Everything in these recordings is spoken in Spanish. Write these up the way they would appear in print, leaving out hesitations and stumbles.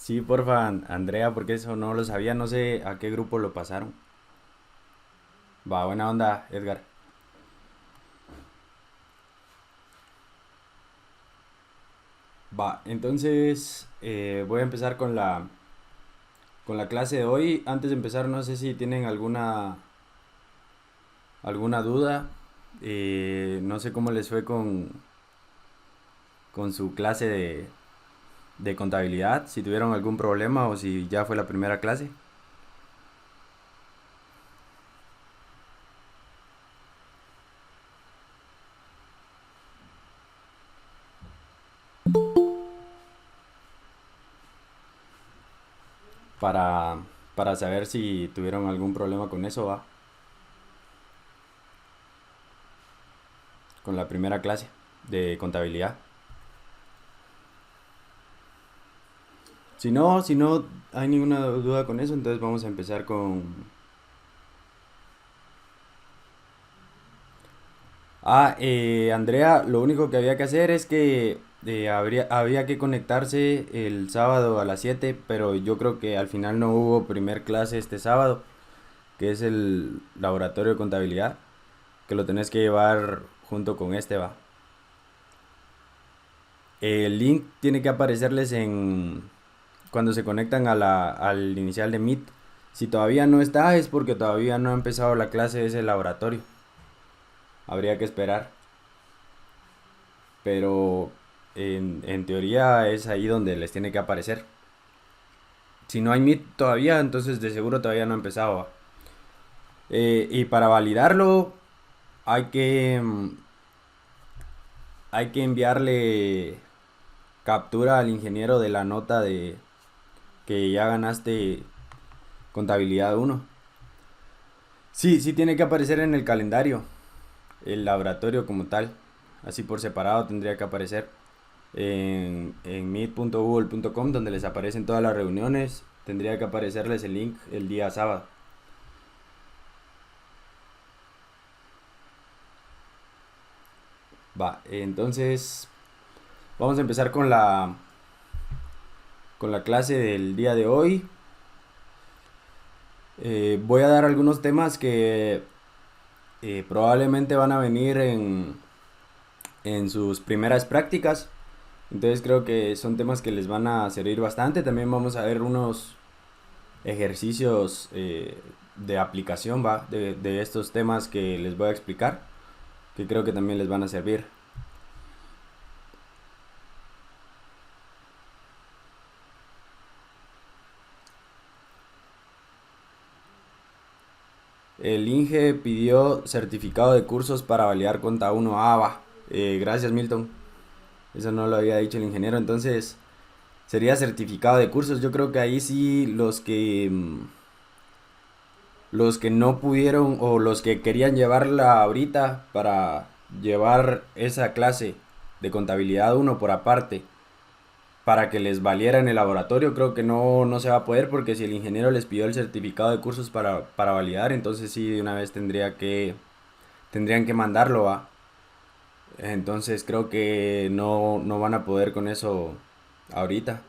Sí, porfa, Andrea, porque eso no lo sabía, no sé a qué grupo lo pasaron. Va, buena onda, Edgar. Va, entonces voy a empezar con la clase de hoy. Antes de empezar, no sé si tienen alguna duda. No sé cómo les fue con su clase de contabilidad, si tuvieron algún problema o si ya fue la primera clase. Para, para saber si tuvieron algún problema con eso, va, con la primera clase de contabilidad. Si no hay ninguna duda con eso, entonces vamos a empezar con... Andrea, lo único que había que hacer es que había que conectarse el sábado a las 7, pero yo creo que al final no hubo primer clase este sábado, que es el laboratorio de contabilidad, que lo tenés que llevar junto con este, va. El link tiene que aparecerles cuando se conectan al inicial de Meet. Si todavía no está, es porque todavía no ha empezado la clase de ese laboratorio. Habría que esperar. Pero en teoría es ahí donde les tiene que aparecer. Si no hay Meet todavía, entonces de seguro todavía no ha empezado. Y para validarlo, hay que, mm, hay que enviarle captura al ingeniero de la nota de que ya ganaste contabilidad uno. Sí, sí tiene que aparecer en el calendario, el laboratorio como tal. Así por separado tendría que aparecer en meet.google.com donde les aparecen todas las reuniones. Tendría que aparecerles el link el día sábado. Va, entonces vamos a empezar con la clase del día de hoy. Voy a dar algunos temas que probablemente van a venir en sus primeras prácticas. Entonces creo que son temas que les van a servir bastante. También vamos a ver unos ejercicios de aplicación, ¿va? De estos temas que les voy a explicar, que creo que también les van a servir. El INGE pidió certificado de cursos para validar Conta 1. Va. Gracias, Milton. Eso no lo había dicho el ingeniero. Entonces, sería certificado de cursos. Yo creo que ahí sí los que no pudieron o los que querían llevarla ahorita para llevar esa clase de contabilidad uno por aparte para que les valiera en el laboratorio, creo que no se va a poder porque si el ingeniero les pidió el certificado de cursos para validar, entonces sí de una vez tendrían que mandarlo a. Entonces creo que no van a poder con eso ahorita.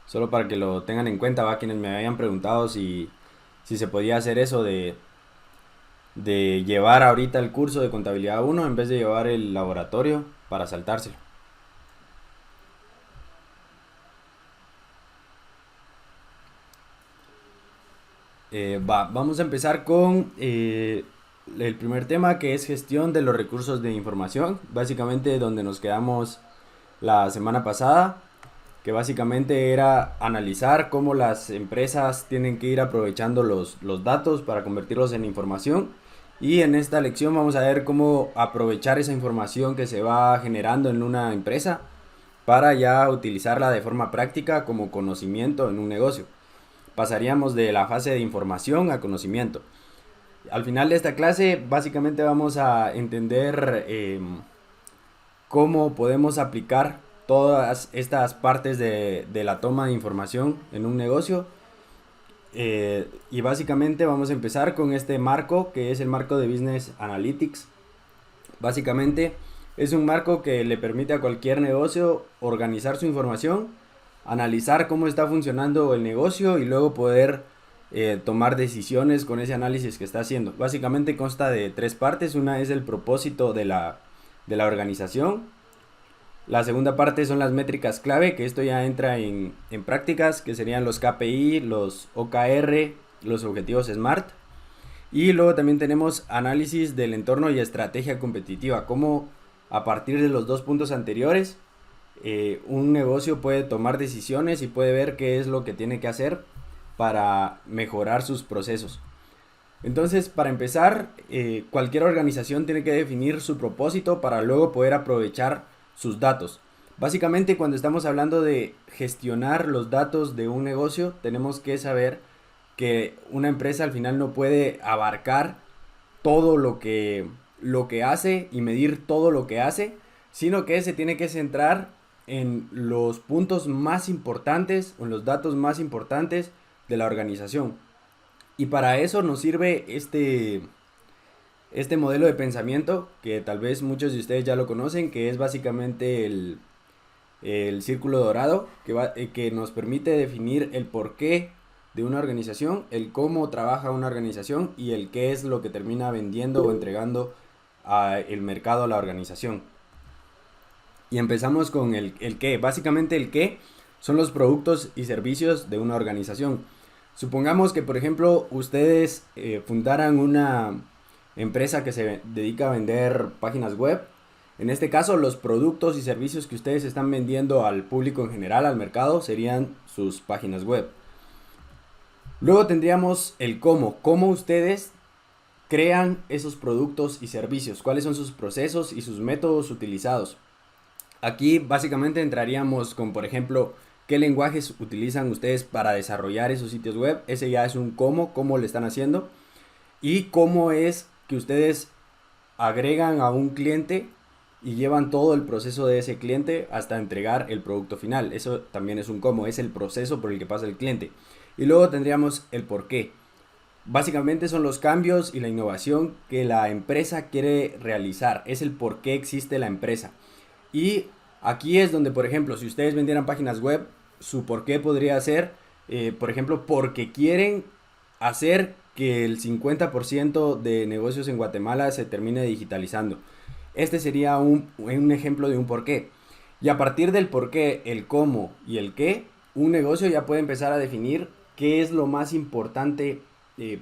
Solo para que lo tengan en cuenta, va, quienes me habían preguntado si se podía hacer eso de llevar ahorita el curso de contabilidad uno en vez de llevar el laboratorio para saltárselo. Vamos a empezar con el primer tema que es gestión de los recursos de información, básicamente donde nos quedamos la semana pasada, que básicamente era analizar cómo las empresas tienen que ir aprovechando los datos para convertirlos en información. Y en esta lección vamos a ver cómo aprovechar esa información que se va generando en una empresa para ya utilizarla de forma práctica como conocimiento en un negocio. Pasaríamos de la fase de información a conocimiento. Al final de esta clase básicamente vamos a entender cómo podemos aplicar todas estas partes de la toma de información en un negocio. Y básicamente vamos a empezar con este marco que es el marco de Business Analytics. Básicamente Es un marco que le permite a cualquier negocio organizar su información, analizar cómo está funcionando el negocio y luego poder tomar decisiones con ese análisis que está haciendo. Básicamente consta de tres partes. Una es el propósito de la organización. La segunda parte son las métricas clave, que esto ya entra en prácticas, que serían los KPI, los OKR, los objetivos SMART. Y luego también tenemos análisis del entorno y estrategia competitiva, cómo a partir de los dos puntos anteriores un negocio puede tomar decisiones y puede ver qué es lo que tiene que hacer para mejorar sus procesos. Entonces, para empezar, cualquier organización tiene que definir su propósito para luego poder aprovechar sus datos. Básicamente, cuando estamos hablando de gestionar los datos de un negocio, tenemos que saber que una empresa al final no puede abarcar todo lo que hace y medir todo lo que hace, sino que se tiene que centrar en los puntos más importantes, en los datos más importantes de la organización. Y para eso nos sirve este modelo de pensamiento, que tal vez muchos de ustedes ya lo conocen, que es básicamente el círculo dorado, que nos permite definir el porqué de una organización, el cómo trabaja una organización y el qué es lo que termina vendiendo o entregando al mercado a la organización. Y empezamos con el qué. Básicamente el qué son los productos y servicios de una organización. Supongamos que, por ejemplo, ustedes fundaran una empresa que se dedica a vender páginas web. En este caso, los productos y servicios que ustedes están vendiendo al público en general, al mercado, serían sus páginas web. Luego tendríamos el cómo ustedes crean esos productos y servicios, cuáles son sus procesos y sus métodos utilizados. Aquí básicamente entraríamos con, por ejemplo, qué lenguajes utilizan ustedes para desarrollar esos sitios web. Ese ya es un cómo lo están haciendo. Y cómo es que ustedes agregan a un cliente y llevan todo el proceso de ese cliente hasta entregar el producto final. Eso también es un cómo, es el proceso por el que pasa el cliente. Y luego tendríamos el por qué. Básicamente son los cambios y la innovación que la empresa quiere realizar. Es el por qué existe la empresa. Y aquí es donde, por ejemplo, si ustedes vendieran páginas web, su por qué podría ser, por ejemplo, porque quieren hacer que el 50% de negocios en Guatemala se termine digitalizando. Este sería un ejemplo de un por qué. Y a partir del por qué, el cómo y el qué, un negocio ya puede empezar a definir qué es lo más importante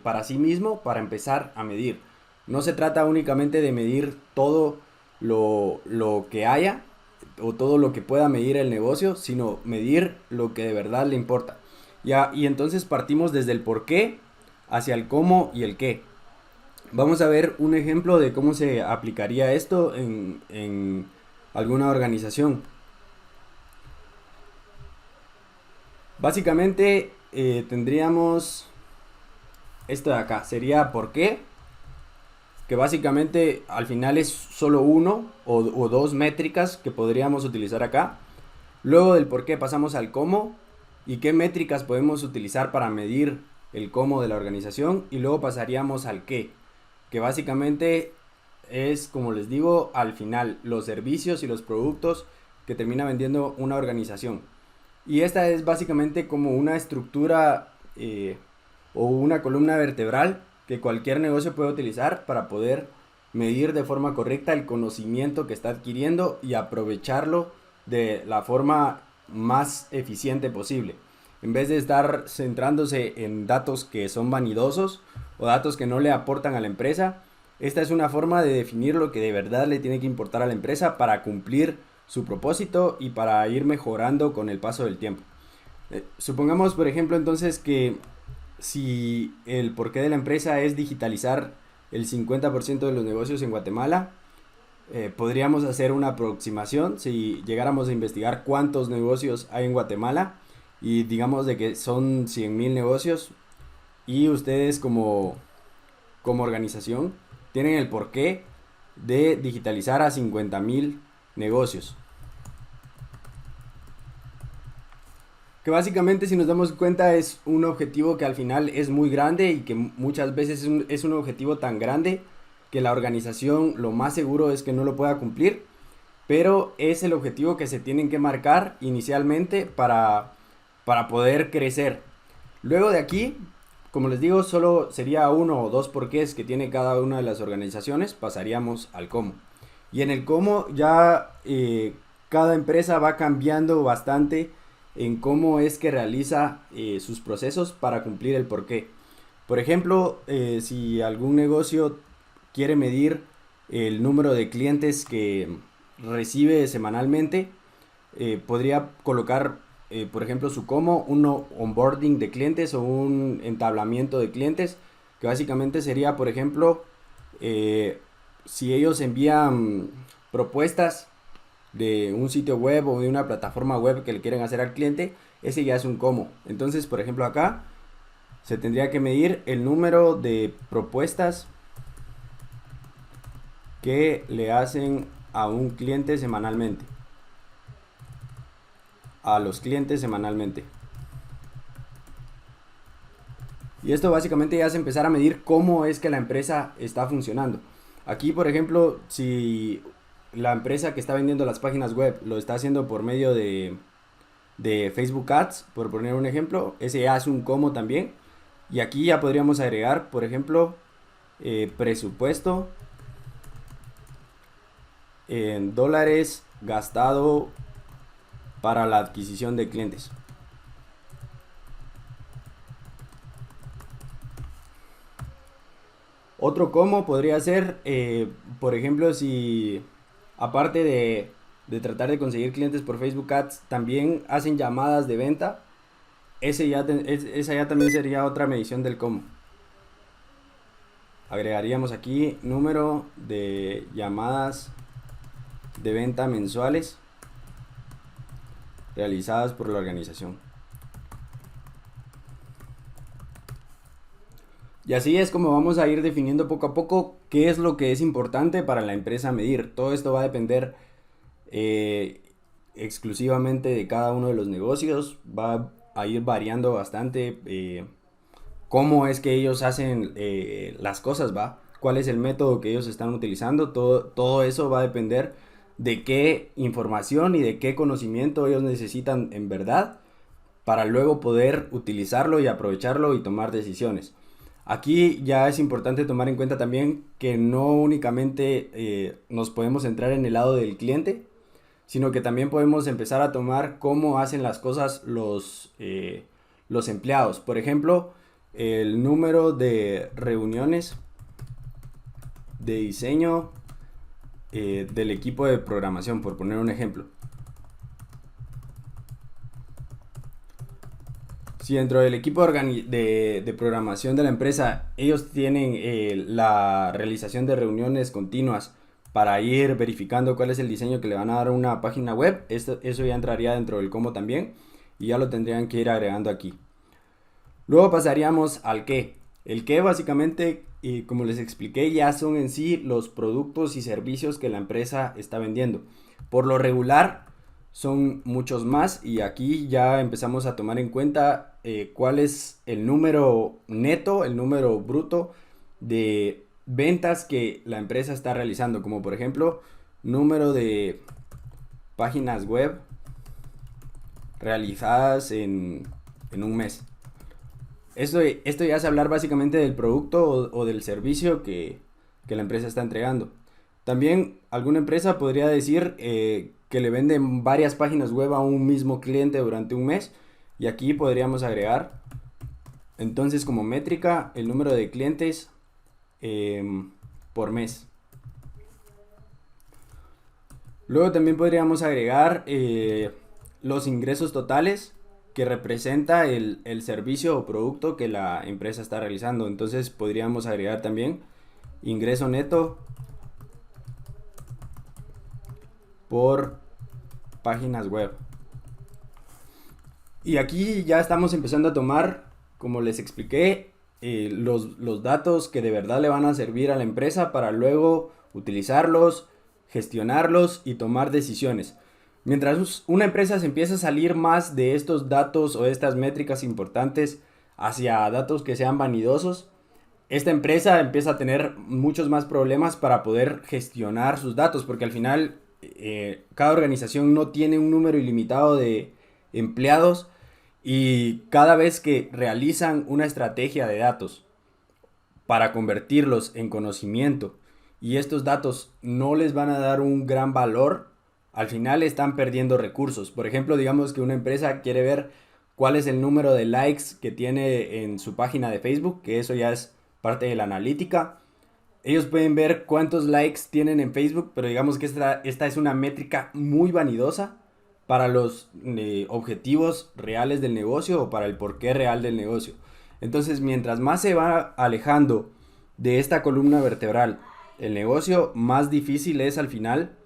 para sí mismo para empezar a medir. No se trata únicamente de medir todo lo que haya o todo lo que pueda medir el negocio, sino medir lo que de verdad le importa. Y entonces partimos desde el por qué hacia el cómo y el qué. Vamos a ver un ejemplo de cómo se aplicaría esto en alguna organización. Básicamente tendríamos esto de acá, sería por qué, que básicamente al final es solo uno o dos métricas que podríamos utilizar acá. Luego del por qué pasamos al cómo y qué métricas podemos utilizar para medir el cómo de la organización, y luego pasaríamos al qué, que básicamente es, como les digo, al final los servicios y los productos que termina vendiendo una organización. Y esta es básicamente como una estructura o una columna vertebral que cualquier negocio puede utilizar para poder medir de forma correcta el conocimiento que está adquiriendo y aprovecharlo de la forma más eficiente posible. En vez de estar centrándose en datos que son vanidosos o datos que no le aportan a la empresa, esta es una forma de definir lo que de verdad le tiene que importar a la empresa para cumplir su propósito y para ir mejorando con el paso del tiempo. Supongamos, por ejemplo, entonces que si el porqué de la empresa es digitalizar el 50% de los negocios en Guatemala, podríamos hacer una aproximación si llegáramos a investigar cuántos negocios hay en Guatemala y digamos de que son 100,000 negocios y ustedes como organización tienen el porqué de digitalizar a 50,000 negocios. Que básicamente, si nos damos cuenta, es un objetivo que al final es muy grande y que muchas veces es un objetivo tan grande que la organización lo más seguro es que no lo pueda cumplir. pero es el objetivo que se tienen que marcar inicialmente para poder crecer. Luego de aquí, como les digo, solo sería uno o dos porqués que tiene cada una de las organizaciones, pasaríamos al cómo. Y en el cómo ya cada empresa va cambiando bastante en cómo es que realiza sus procesos para cumplir el porqué. Por ejemplo, si algún negocio quiere medir el número de clientes que recibe semanalmente, podría colocar, por ejemplo, su como un onboarding de clientes o un entablamiento de clientes, que básicamente sería, por ejemplo, si ellos envían propuestas de un sitio web o de una plataforma web que le quieren hacer al cliente, ese ya es un cómo. Entonces, por ejemplo, acá se tendría que medir el número de propuestas que le hacen a un cliente semanalmente. A los clientes semanalmente. Y esto básicamente ya es empezar a medir cómo es que la empresa está funcionando. Aquí, por ejemplo, si la empresa que está vendiendo las páginas web lo está haciendo por medio de Facebook Ads, por poner un ejemplo, ese ya es un cómo también. Y aquí ya podríamos agregar, por ejemplo, presupuesto en dólares gastado para la adquisición de clientes. Otro cómo podría ser, por ejemplo, si aparte de tratar de conseguir clientes por Facebook Ads, también hacen llamadas de venta, esa ya también sería otra medición del cómo. Agregaríamos aquí número de llamadas de venta mensuales realizadas por la organización. Y así es como vamos a ir definiendo poco a poco qué es lo que es importante para la empresa medir. Todo esto va a depender exclusivamente de cada uno de los negocios. Va a ir variando bastante cómo es que ellos hacen las cosas, ¿va? Cuál es el método que ellos están utilizando. Todo eso va a depender de qué información y de qué conocimiento ellos necesitan en verdad para luego poder utilizarlo y aprovecharlo y tomar decisiones. Aquí ya es importante tomar en cuenta también que no únicamente nos podemos centrar en el lado del cliente, sino que también podemos empezar a tomar cómo hacen las cosas los empleados. Por ejemplo, el número de reuniones de diseño del equipo de programación, por poner un ejemplo. Si dentro del equipo de programación de la empresa ellos tienen la realización de reuniones continuas para ir verificando cuál es el diseño que le van a dar a una página web, eso ya entraría dentro del cómo también y ya lo tendrían que ir agregando aquí. Luego pasaríamos al qué. El qué básicamente, como les expliqué, ya son en sí los productos y servicios que la empresa está vendiendo. Por lo regular son muchos más y aquí ya empezamos a tomar en cuenta cuál es el número neto, el número bruto de ventas que la empresa está realizando, como por ejemplo número de páginas web realizadas en un mes. Esto ya es hablar básicamente del producto o del servicio que la empresa está entregando. También alguna empresa podría decir que le venden varias páginas web a un mismo cliente durante un mes. Y aquí podríamos agregar entonces como métrica el número de clientes por mes. Luego también podríamos agregar los ingresos totales que representa el servicio o producto que la empresa está realizando. Entonces podríamos agregar también ingreso neto por páginas web. Y aquí ya estamos empezando a tomar, como les expliqué, los datos que de verdad le van a servir a la empresa para luego utilizarlos, gestionarlos y tomar decisiones. Mientras una empresa se empieza a salir más de estos datos o de estas métricas importantes hacia datos que sean vanidosos, esta empresa empieza a tener muchos más problemas para poder gestionar sus datos, porque al final cada organización no tiene un número ilimitado de empleados y cada vez que realizan una estrategia de datos para convertirlos en conocimiento y estos datos no les van a dar un gran valor, al final están perdiendo recursos. Por ejemplo, digamos que una empresa quiere ver cuál es el número de likes que tiene en su página de Facebook, que eso ya es parte de la analítica. Ellos pueden ver cuántos likes tienen en Facebook, pero digamos que esta es una métrica muy vanidosa para los objetivos reales del negocio o para el porqué real del negocio. Entonces, mientras más se va alejando de esta columna vertebral el negocio, más difícil es al final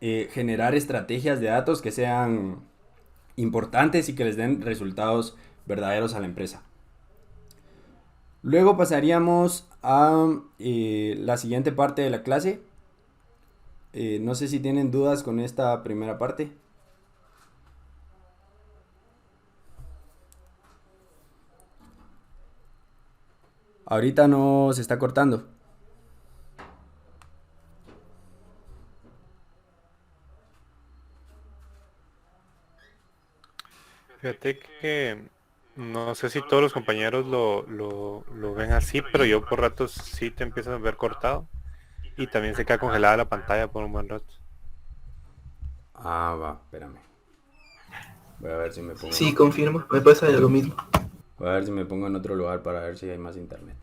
generar estrategias de datos que sean importantes y que les den resultados verdaderos a la empresa. Luego pasaríamos a la siguiente parte de la clase. No sé si tienen dudas con esta primera parte. Ahorita no se está cortando. Fíjate que no sé si todos los compañeros lo ven así, pero yo por ratos sí te empiezas a ver cortado y también se queda congelada la pantalla por un buen rato. Ah, va, espérame. Voy a ver si me pongo Sí, confirmo, me pasa lo mismo. voy a ver si me pongo en otro lugar para ver si hay más internet.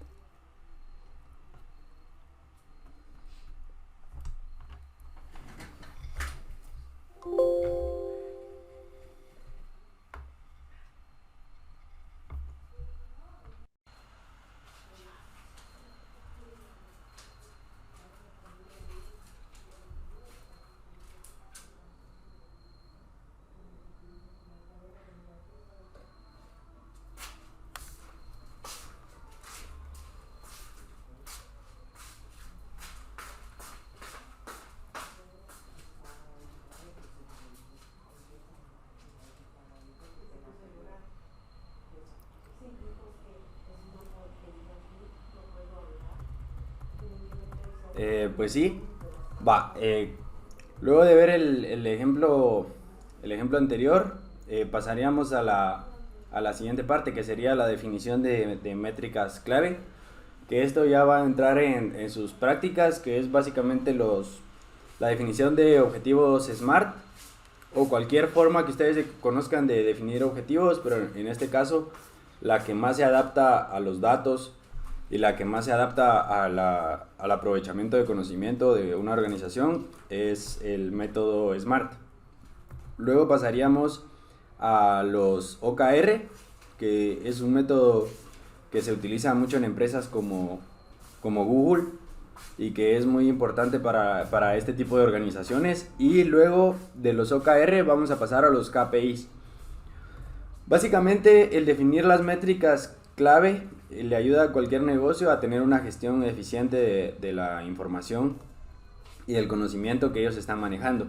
Pues sí, va. Luego de ver el ejemplo anterior, pasaríamos a la siguiente parte, que sería la definición de métricas clave, que esto ya va a entrar en sus prácticas, que es básicamente la definición de objetivos SMART, o cualquier forma que ustedes conozcan de definir objetivos, pero en este caso la que más se adapta a los datos y la que más se adapta al aprovechamiento de conocimiento de una organización es el método SMART. Luego pasaríamos a los OKR, que es un método que se utiliza mucho en empresas como Google y que es muy importante para este tipo de organizaciones. Y luego de los OKR vamos a pasar a los KPIs. Básicamente el definir las métricas clave le ayuda a cualquier negocio a tener una gestión eficiente de la información y del conocimiento que ellos están manejando.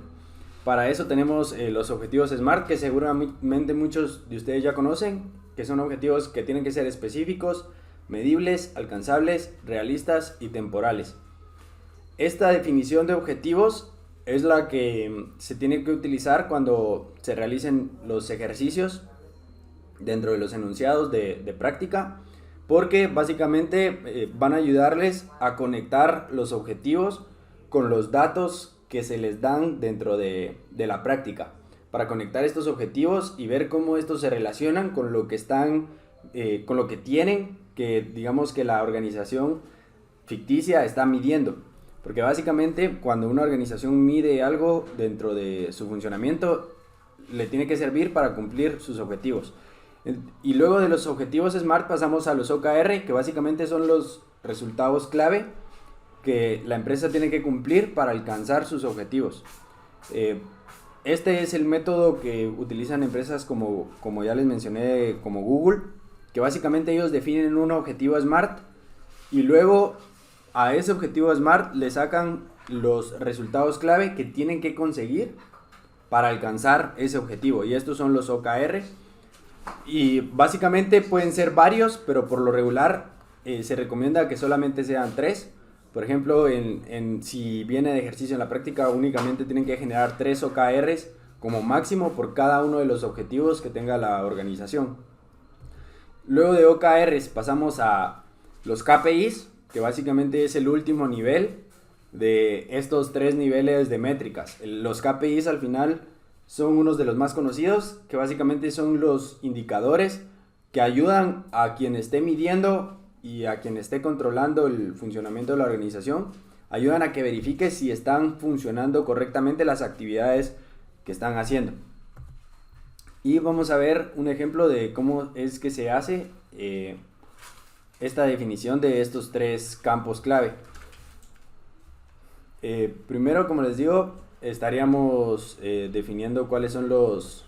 Para eso tenemos los objetivos SMART, que seguramente muchos de ustedes ya conocen, que son objetivos que tienen que ser específicos, medibles, alcanzables, realistas y temporales. Esta definición de objetivos es la que se tiene que utilizar cuando se realicen los ejercicios dentro de los enunciados de práctica, porque básicamente van a ayudarles a conectar los objetivos con los datos que se les dan dentro de la práctica, para conectar estos objetivos y ver cómo estos se relacionan con lo que con lo que tienen, que digamos que la organización ficticia está midiendo. Porque básicamente cuando una organización mide algo dentro de su funcionamiento, le tiene que servir para cumplir sus objetivos. Y luego de los objetivos SMART pasamos a los OKR, que básicamente son los resultados clave que la empresa tiene que cumplir para alcanzar sus objetivos. Este es el método que utilizan empresas como ya les mencioné, como Google, que básicamente ellos definen un objetivo SMART y luego a ese objetivo SMART le sacan los resultados clave que tienen que conseguir para alcanzar ese objetivo, y estos son los OKR. Y básicamente pueden ser varios, pero por lo regular se recomienda que solamente sean 3, Por ejemplo, si viene de ejercicio en la práctica, únicamente tienen que generar 3 OKRs como máximo por cada uno de los objetivos que tenga la organización. Luego de OKRs pasamos a los KPIs, que básicamente es el último nivel de estos 3 niveles de métricas. Los KPIs al final son unos de los más conocidos, que básicamente son los indicadores que ayudan a quien esté midiendo y a quien esté controlando el funcionamiento de la organización, ayudan a que verifique si están funcionando correctamente las actividades que están haciendo. Y vamos a ver un ejemplo de cómo es que se hace esta definición de estos 3 campos clave. Primero, como les digo, estaríamos definiendo cuáles son los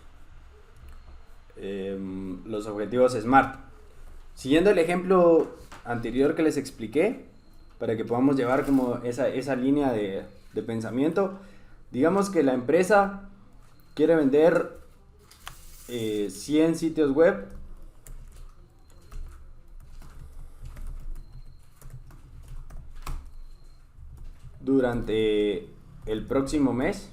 objetivos SMART. Siguiendo el ejemplo anterior que les expliqué, para que podamos llevar como esa línea de pensamiento, digamos que la empresa quiere vender 100 sitios web durante el próximo mes.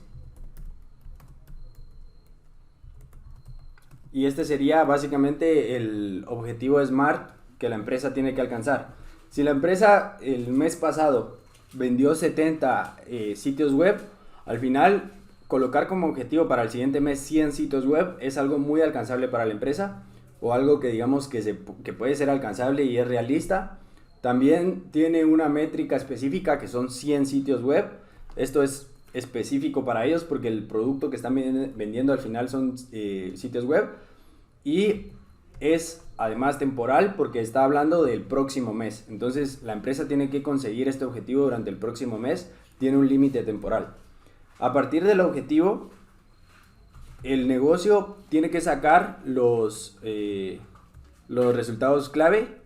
Y este sería básicamente el objetivo SMART que la empresa tiene que alcanzar. Si la empresa el mes pasado vendió 70 sitios web, al final colocar como objetivo para el siguiente mes 100 sitios web es algo muy alcanzable para la empresa, o algo que digamos que puede ser alcanzable y es realista. También tiene una métrica específica que son 100 sitios web. Esto es específico para ellos porque el producto que están vendiendo al final son sitios web, y es además temporal porque está hablando del próximo mes. Entonces la empresa tiene que conseguir este objetivo durante el próximo mes, tiene un límite temporal. A partir del objetivo, el negocio tiene que sacar los resultados clave,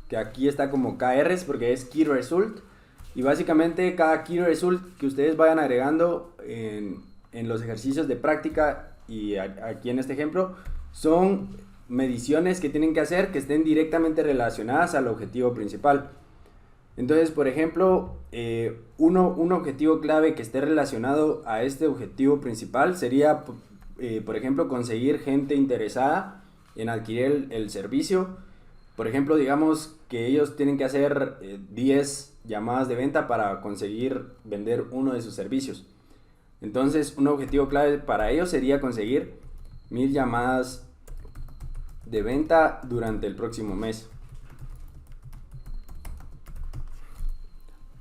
que aquí está como KRs porque es Key Result. Y básicamente cada Key Result que ustedes vayan agregando en los ejercicios de práctica y aquí en este ejemplo son mediciones que tienen que hacer que estén directamente relacionadas al objetivo principal. Entonces, por ejemplo, un objetivo clave que esté relacionado a este objetivo principal sería, por ejemplo, conseguir gente interesada en adquirir el servicio. Por ejemplo, digamos que ellos tienen que hacer 10 llamadas de venta para conseguir vender uno de sus servicios. Entonces, un objetivo clave para ellos sería conseguir 1000 llamadas de venta durante el próximo mes.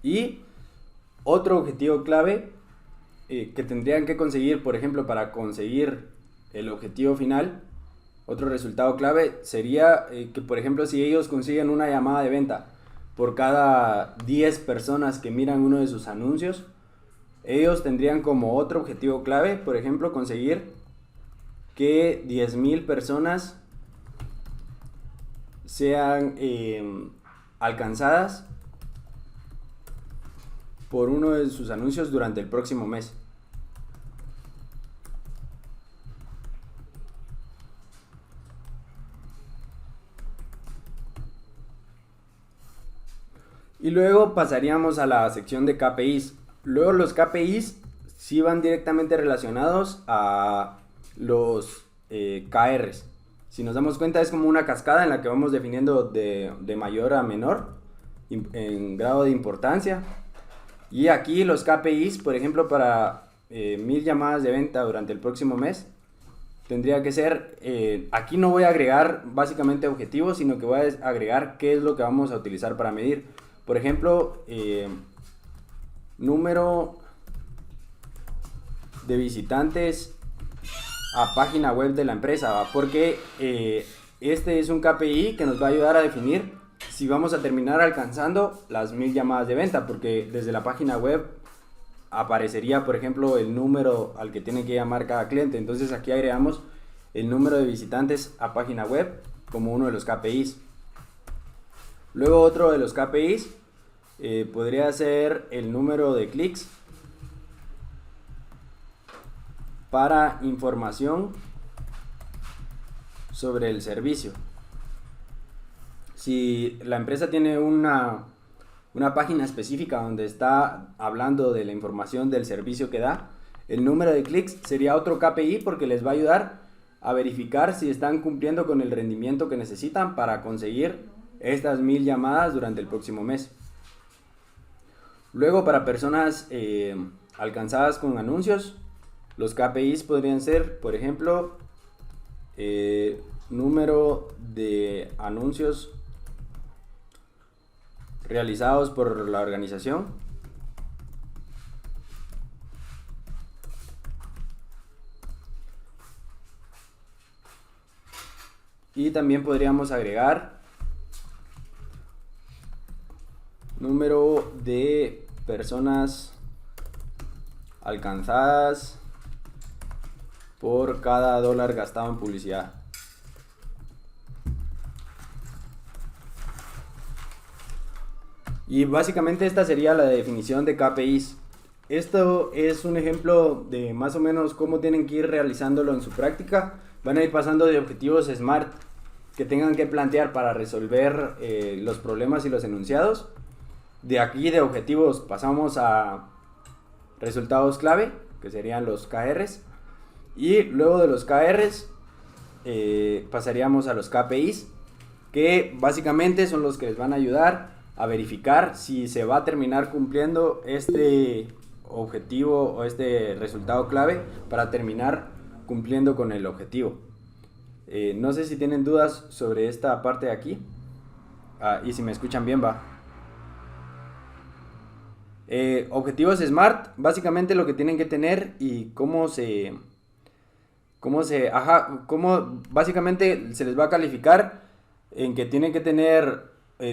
Y otro objetivo clave que tendrían que conseguir, por ejemplo, para conseguir el objetivo final, otro resultado clave sería que, por ejemplo, si ellos consiguen una llamada de venta por cada 10 personas que miran uno de sus anuncios, ellos tendrían como otro objetivo clave, por ejemplo, conseguir que 10,000 personas sean alcanzadas por uno de sus anuncios durante el próximo mes. Y luego pasaríamos a la sección de KPIs. Luego los KPIs sí van directamente relacionados a los KRs. Si nos damos cuenta es como una cascada en la que vamos definiendo de mayor a menor en grado de importancia. Y aquí los KPIs, por ejemplo, para 1000 llamadas de venta durante el próximo mes, tendría que ser, aquí no voy a agregar básicamente objetivos, sino que voy a agregar qué es lo que vamos a utilizar para medir. Por ejemplo, número de visitantes a página web de la empresa, porque este es un KPI que nos va a ayudar a definir si vamos a terminar alcanzando las 1000 llamadas de venta, porque desde la página web aparecería, por ejemplo, el número al que tiene que llamar cada cliente. Entonces aquí agregamos el número de visitantes a página web como uno de los KPIs. Luego otro de los KPIs podría ser el número de clics para información sobre el servicio. Si la empresa tiene una una página específica donde está hablando de la información del servicio que da, el número de clics sería otro KPI porque les va a ayudar a verificar si están cumpliendo con el rendimiento que necesitan para conseguir estas 1000 llamadas durante el próximo mes. Luego, para personas alcanzadas con anuncios, los KPIs podrían ser, por ejemplo, número de anuncios realizados por la organización. Y también podríamos agregar número de personas alcanzadas por cada dólar gastado en publicidad. Y básicamente esta sería la definición de KPIs. Esto es un ejemplo de más o menos cómo tienen que ir realizándolo en su práctica. Van a ir pasando de objetivos SMART que tengan que plantear para resolver los problemas y los enunciados. De aquí de objetivos pasamos a resultados clave, que serían los KRs. Y luego de los KRs pasaríamos a los KPIs, que básicamente son los que les van a ayudar a verificar si se va a terminar cumpliendo este objetivo o este resultado clave para terminar cumpliendo con el objetivo. No sé si tienen dudas sobre esta parte de aquí. Y si me escuchan bien, va. Objetivos SMART, básicamente lo que tienen que tener y cómo básicamente se les va a calificar en que tienen que tener,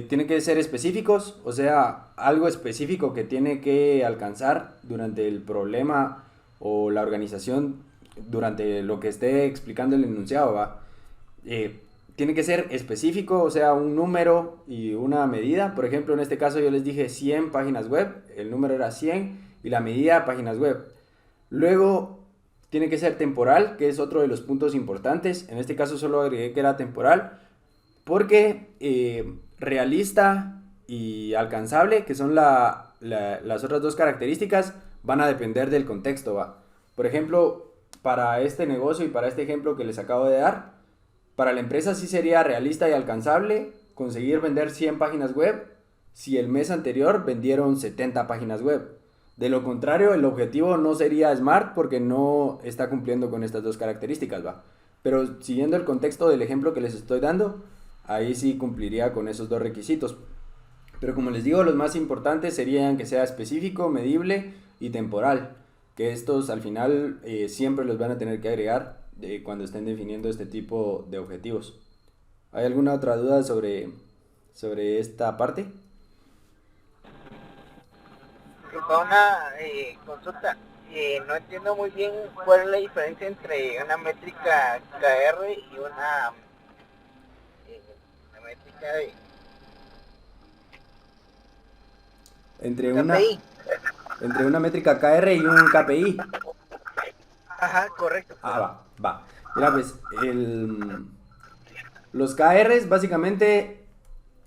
tienen que ser específicos, o sea, algo específico que tiene que alcanzar durante el problema o la organización, durante lo que esté explicando el enunciado, ¿va? Tiene que ser específico, o sea, un número y una medida. Por ejemplo, en este caso yo les dije 100 páginas web, el número era 100 y la medida páginas web. Luego tiene que ser temporal, que es otro de los puntos importantes. En este caso solo agregué que era temporal, porque realista y alcanzable, que son las otras dos características, van a depender del contexto, ¿va? Por ejemplo, para este negocio y para este ejemplo que les acabo de dar, para la empresa sí sería realista y alcanzable conseguir vender 100 páginas web si el mes anterior vendieron 70 páginas web. De lo contrario, el objetivo no sería SMART porque no está cumpliendo con estas dos características, ¿va? Pero siguiendo el contexto del ejemplo que les estoy dando, ahí sí cumpliría con esos dos requisitos. Pero como les digo, los más importantes serían que sea específico, medible y temporal, que estos al final siempre los van a tener que agregar cuando estén definiendo este tipo de objetivos. ¿Hay alguna otra duda sobre esta parte? Una consulta. No entiendo muy bien cuál es la diferencia entre una métrica KR y una métrica de entre una métrica KR y un KPI. Ajá, correcto. Va. Mira, pues, los KRs básicamente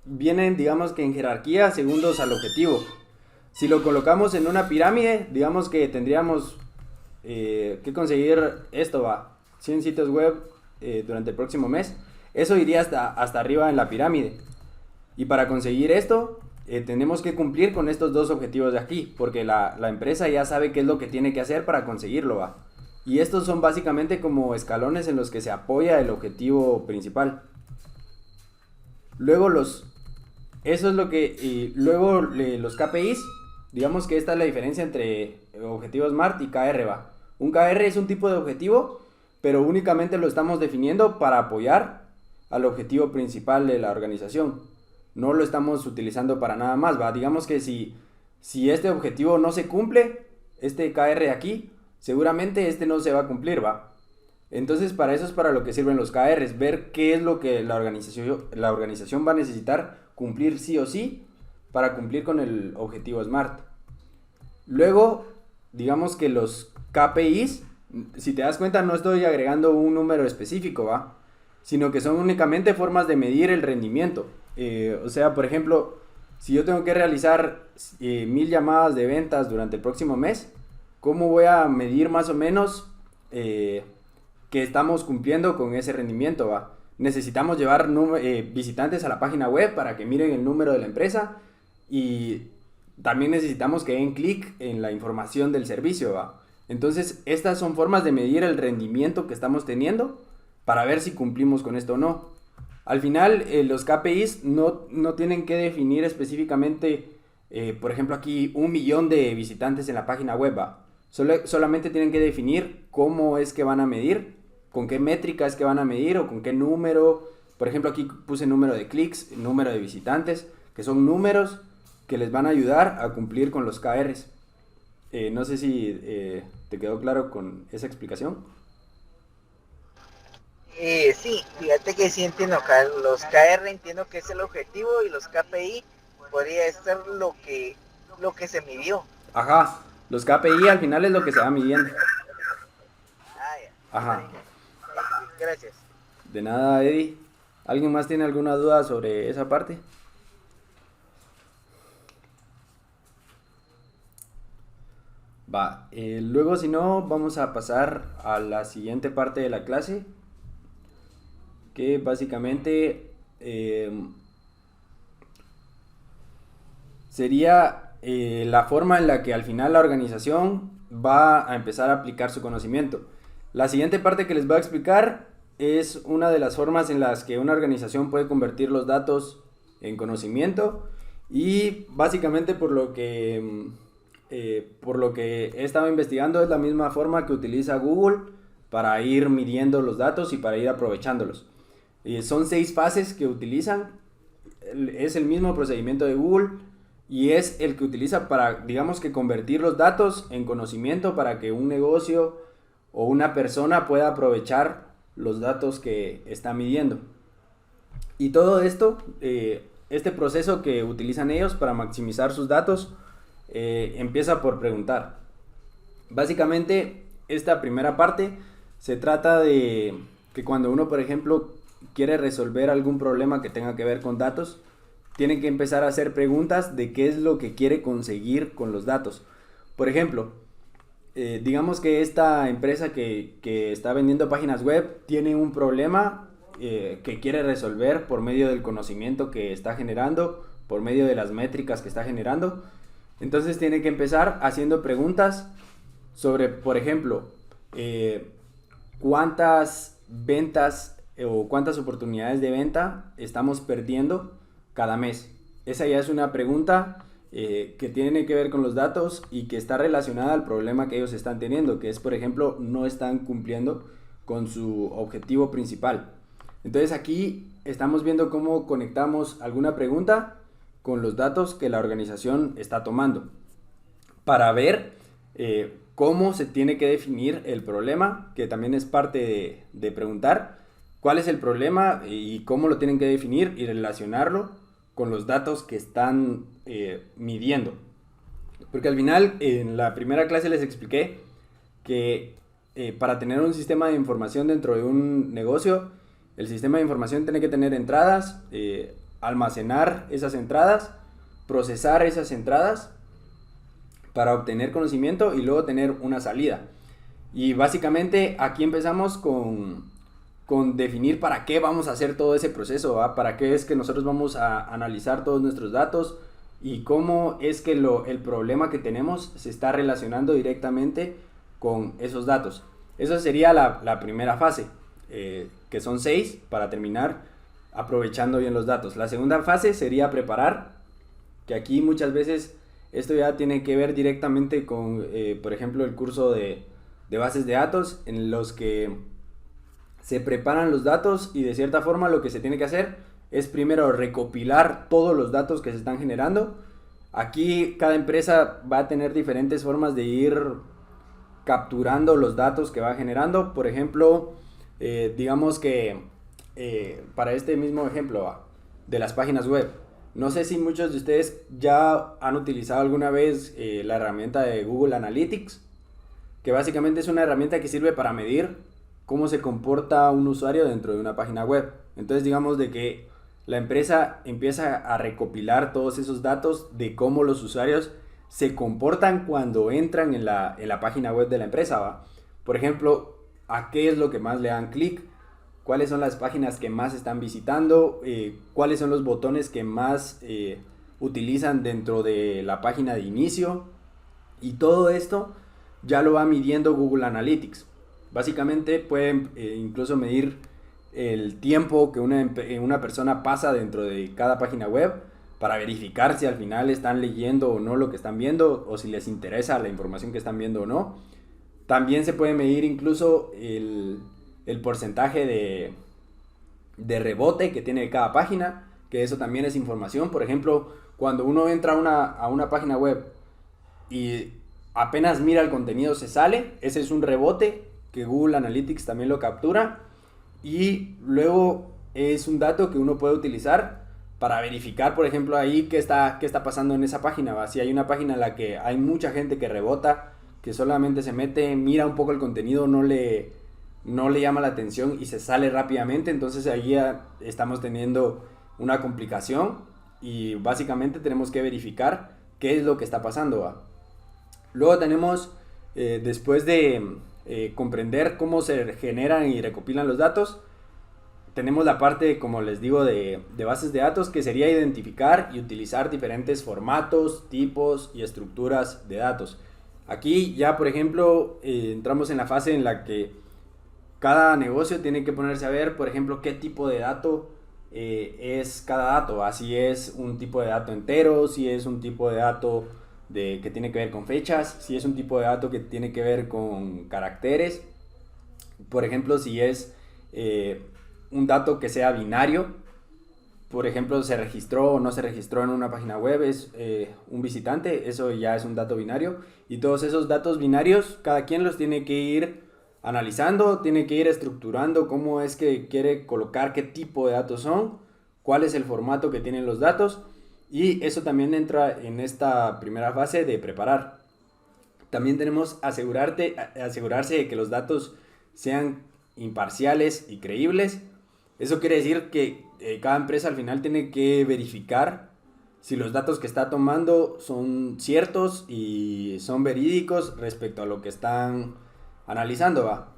vienen, digamos que en jerarquía, segundos al objetivo. Si lo colocamos en una pirámide, digamos que tendríamos que conseguir esto, 100 sitios web durante el próximo mes. Eso iría hasta arriba en la pirámide. Y para conseguir esto, tenemos que cumplir con estos dos objetivos de aquí, porque la empresa ya sabe qué es lo que tiene que hacer para conseguirlo, Y estos son básicamente como escalones en los que se apoya el objetivo principal. Luego los KPIs, digamos que esta es la diferencia entre objetivo SMART y KR, Un KR es un tipo de objetivo, pero únicamente lo estamos definiendo para apoyar al objetivo principal de la organización. No lo estamos utilizando para nada más, Digamos que si este objetivo no se cumple, este KR aquí, seguramente este no se va a cumplir, Entonces para eso es para lo que sirven los KRs, ver qué es lo que la organización va a necesitar cumplir sí o sí para cumplir con el objetivo SMART. Luego, digamos que los KPIs, si te das cuenta, no estoy agregando un número específico, sino que son únicamente formas de medir el rendimiento. O sea, por ejemplo, si yo tengo que realizar 1000 llamadas de ventas durante el próximo mes, ¿cómo voy a medir más o menos que estamos cumpliendo con ese rendimiento, va? Necesitamos llevar visitantes a la página web para que miren el número de la empresa y también necesitamos que den clic en la información del servicio, va. Entonces, estas son formas de medir el rendimiento que estamos teniendo para ver si cumplimos con esto o no. Al final, los KPIs no tienen que definir específicamente, por ejemplo, aquí 1 millón de visitantes en la página web, va. Solamente tienen que definir cómo es que van a medir, con qué métricas que van a medir o con qué número. Por ejemplo, aquí puse número de clics, número de visitantes, que son números que les van a ayudar a cumplir con los KRs. No sé si te quedó claro con esa explicación. Sí, fíjate que sí entiendo acá. Los KR entiendo que es el objetivo y los KPI podría ser lo que se midió. Ajá, los KPI al final es lo que se va midiendo. Ah, ya. Ajá. Gracias. De nada, Eddie. ¿Alguien más tiene alguna duda sobre esa parte? Va, luego si no, vamos a pasar a la siguiente parte de la clase, que básicamente sería la forma en la que al final la organización va a empezar a aplicar su conocimiento. La siguiente parte que les voy a explicar es una de las formas en las que una organización puede convertir los datos en conocimiento y básicamente por lo que he estado investigando es la misma forma que utiliza Google para ir midiendo los datos y para ir aprovechándolos. Son 6 fases que utilizan, es el mismo procedimiento de Google y es el que utiliza para, digamos que convertir los datos en conocimiento para que un negocio o una persona pueda aprovechar los datos que está midiendo. Y todo esto, este proceso que utilizan ellos para maximizar sus datos, empieza por preguntar. Básicamente, esta primera parte se trata de que cuando uno, por ejemplo, quiere resolver algún problema que tenga que ver con datos, tiene que empezar a hacer preguntas de qué es lo que quiere conseguir con los datos. Por ejemplo, digamos que esta empresa que está vendiendo páginas web tiene un problema que quiere resolver por medio del conocimiento que está generando, por medio de las métricas que está generando. Entonces tiene que empezar haciendo preguntas sobre, por ejemplo, cuántas ventas o cuántas oportunidades de venta estamos perdiendo cada mes. Esa ya es una pregunta que tiene que ver con los datos y que está relacionada al problema que ellos están teniendo, que es, por ejemplo, no están cumpliendo con su objetivo principal. Entonces aquí estamos viendo cómo conectamos alguna pregunta con los datos que la organización está tomando para ver cómo se tiene que definir el problema, que también es parte de preguntar cuál es el problema y cómo lo tienen que definir y relacionarlo con los datos que están midiendo. Porque al final, en la primera clase les expliqué que para tener un sistema de información dentro de un negocio, el sistema de información tiene que tener entradas, almacenar esas entradas, procesar esas entradas para obtener conocimiento y luego tener una salida. Y básicamente aquí empezamos con definir para qué vamos a hacer todo ese proceso, ¿va? Para qué es que nosotros vamos a analizar todos nuestros datos y cómo es que el problema que tenemos se está relacionando directamente con esos datos. Esa sería la primera fase, que son 6 para terminar aprovechando bien los datos. La segunda fase sería preparar, que aquí muchas veces esto ya tiene que ver directamente con, por ejemplo, el curso de bases de datos, en los que se preparan los datos y de cierta forma lo que se tiene que hacer es primero recopilar todos los datos que se están generando. Aquí cada empresa va a tener diferentes formas de ir capturando los datos que va generando. Por ejemplo, digamos que para este mismo ejemplo de las páginas web, no sé si muchos de ustedes ya han utilizado alguna vez la herramienta de Google Analytics, que básicamente es una herramienta que sirve para medir cómo se comporta un usuario dentro de una página web. Entonces digamos de que la empresa empieza a recopilar todos esos datos de cómo los usuarios se comportan cuando entran en la página web de la empresa, ¿va? Por ejemplo, a qué es lo que más le dan clic, cuáles son las páginas que más están visitando, cuáles son los botones que más utilizan dentro de la página de inicio, y todo esto ya lo va midiendo Google Analytics. Básicamente pueden incluso medir el tiempo que una persona pasa dentro de cada página web para verificar si al final están leyendo o no lo que están viendo, o si les interesa la información que están viendo o no. También se puede medir incluso el porcentaje de rebote que tiene cada página, que eso también es información. Por ejemplo, cuando uno entra a una página web y apenas mira el contenido se sale, ese es un rebote que Google Analytics también lo captura, y luego es un dato que uno puede utilizar para verificar, por ejemplo, ahí qué está pasando en esa página, ¿va? Si hay una página en la que hay mucha gente que rebota, que solamente se mete, mira un poco el contenido, no le llama la atención y se sale rápidamente, entonces ahí ya estamos teniendo una complicación y básicamente tenemos que verificar qué es lo que está pasando, ¿va? Luego tenemos, después de comprender cómo se generan y recopilan los datos, tenemos la parte, como les digo, de bases de datos, que sería identificar y utilizar diferentes formatos, tipos y estructuras de datos. Aquí ya, por ejemplo, entramos en la fase en la que cada negocio tiene que ponerse a ver, por ejemplo, qué tipo de dato es cada dato. Si es un tipo de dato entero, si es un tipo de dato que tiene que ver con fechas, si es un tipo de dato que tiene que ver con caracteres. Por ejemplo, si es un dato que sea binario, por ejemplo, se registró o no se registró en una página web, es un visitante, eso ya es un dato binario. Y todos esos datos binarios, cada quien los tiene que ir analizando, tiene que ir estructurando cómo es que quiere colocar, qué tipo de datos son, cuál es el formato que tienen los datos, y eso también entra en esta primera fase de preparar. También tenemos asegurarse de que los datos sean imparciales y creíbles. Eso quiere decir que cada empresa al final tiene que verificar si los datos que está tomando son ciertos y son verídicos respecto a lo que están analizando, ¿va?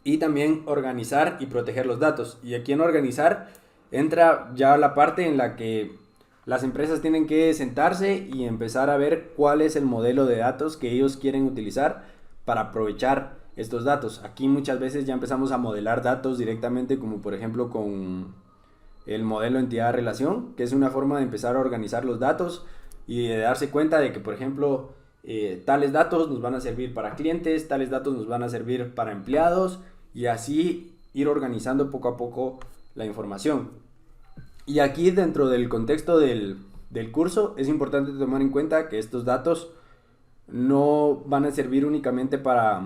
Y también organizar y proteger los datos. Y aquí en organizar entra ya la parte en la que las empresas tienen que sentarse y empezar a ver cuál es el modelo de datos que ellos quieren utilizar para aprovechar estos datos. Aquí muchas veces ya empezamos a modelar datos directamente, como por ejemplo con el modelo entidad-relación, que es una forma de empezar a organizar los datos y de darse cuenta de que, por ejemplo, tales datos nos van a servir para clientes, tales datos nos van a servir para empleados, y así ir organizando poco a poco la información. Y aquí, dentro del contexto del curso, es importante tomar en cuenta que estos datos no van a servir únicamente para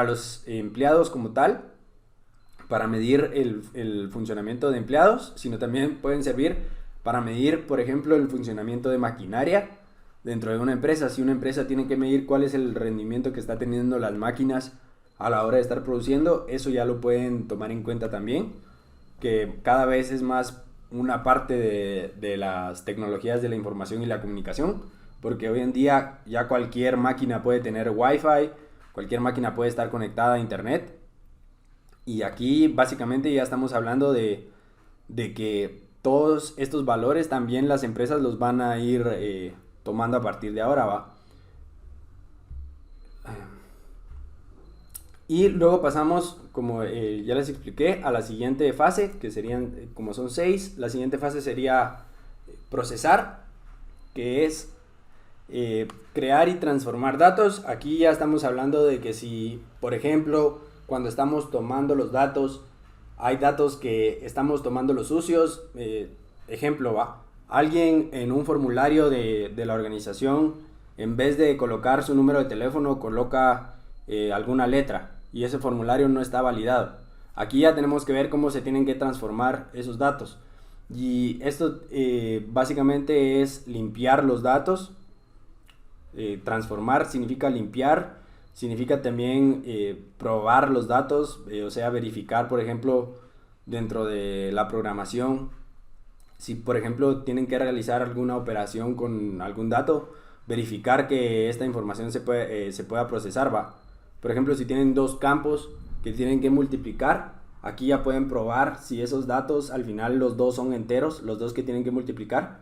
los empleados como tal, para medir el funcionamiento de empleados, sino también pueden servir para medir, por ejemplo, el funcionamiento de maquinaria dentro de una empresa. Si una empresa tiene que medir cuál es el rendimiento que está teniendo las máquinas a la hora de estar produciendo, eso ya lo pueden tomar en cuenta también, que cada vez es más una parte de las tecnologías de la información y la comunicación, porque hoy en día ya cualquier máquina puede tener Wi-Fi, cualquier máquina puede estar conectada a internet, y aquí básicamente ya estamos hablando de que todos estos valores también las empresas los van a ir tomando a partir de ahora, ¿va? Y luego pasamos, como ya les expliqué, a la siguiente fase, que serían, como son 6, la siguiente fase sería procesar, que es crear y transformar datos. Aquí ya estamos hablando de que si, por ejemplo, cuando estamos tomando los datos, hay datos que estamos tomando los sucios. Ejemplo, ¿va? Alguien en un formulario de la organización, en vez de colocar su número de teléfono, coloca alguna letra, y ese formulario no está validado. Aquí ya tenemos que ver cómo se tienen que transformar esos datos. Y esto básicamente es limpiar los datos. Transformar significa limpiar, significa también probar los datos, o sea, verificar, por ejemplo, dentro de la programación, si por ejemplo tienen que realizar alguna operación con algún dato, verificar que esta información se pueda procesar, va. Por ejemplo, si tienen dos campos que tienen que multiplicar, aquí ya pueden probar si esos datos al final los dos son enteros, los dos que tienen que multiplicar,